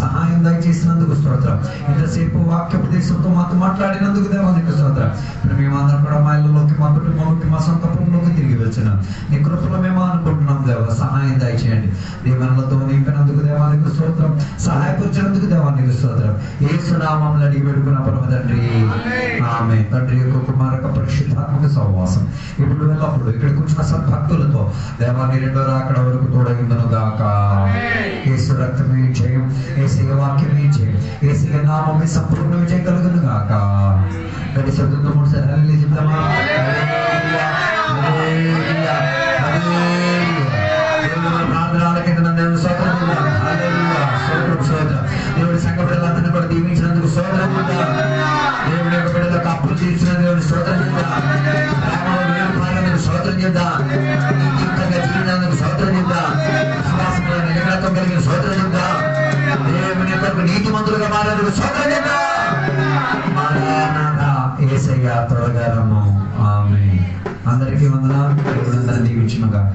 సహాయం దయచేసినందుకు స్తోత్రం, ఇంతసేపు వాక్యోపదేశంతో మాతో మాట్లాడినందుకు దేవానికి స్తోత్రం. ఇప్పుడు మేమందరం కూడా మా ఇళ్ళలోకి, మా కుటుంబంలోకి, మా సొంత పనుల్లోకి తిరిగి వచ్చినాం. నీ కృపలో మేము అనుకుంటున్నాం దేవా సహాయం దయచేయండి. దీవెనలతో నింపినందుకు దేవానికి స్తోత్రం, సహాయపరిచినందుకు దేవానికి స్తోత్రం. యేసు నామములో అడిగి పెట్టుకున్న పరమ తండ్రి ఆమేన్. తండ్రి యొక్క కుమారక పరిశుద్ధాత్మక సహవాసం ఇప్పుడు వెళ్ళప్పుడు ఇక్కడ కూర్చున్న సద్భక్తులతో దేవాన్ని రెండో రాకడ వరకు తోడగిందనుగాక. యేసు రక్తమే జయం, యేసయ్య వాక్యమే జయం, యేసయ్య నామమే సంపూర్ణ విజయం కలుగునుగాక. గడి శబ్దంతో 3 సార్లు హల్లెలూయా చెప్తామా? హల్లెలూయా హల్లెలూయా హల్లెలూయా. ప్రార్థనల కింద నన్ను స్తోత్రం చేద్దాం. హల్లెలూయా స్తోత్రం. దేవుడి సంఘ బిడ్డలందరినీ కూడా దీవించినందుకు స్తోత్రం చేద్దాం. దేవుడి యొక్క బిడ్డలకు అప్పులు తీర్చిన దేవుడి స్తోత్రం చేద్దాం. ప్రేమలో వేరు పారినందుకు స్తోత్రం చేద్దాం. జీవితంగా జీవినందుకు స్తోత్రం చేద్దాం. విశ్వాసంలో నిలకడత్వం కలిగిన స్తోత్రం చేద్దాం. దేవుని యొక్క నీతిమంతులుగా మారేందుకు స్తోత్రం చేద్దాం. మారానాథా యేసయ్య త్వరగా రమ్ము. ఆమేన్. అందరికీ వందనాలు. దేవుడు అందరిని దీవించునుగాక.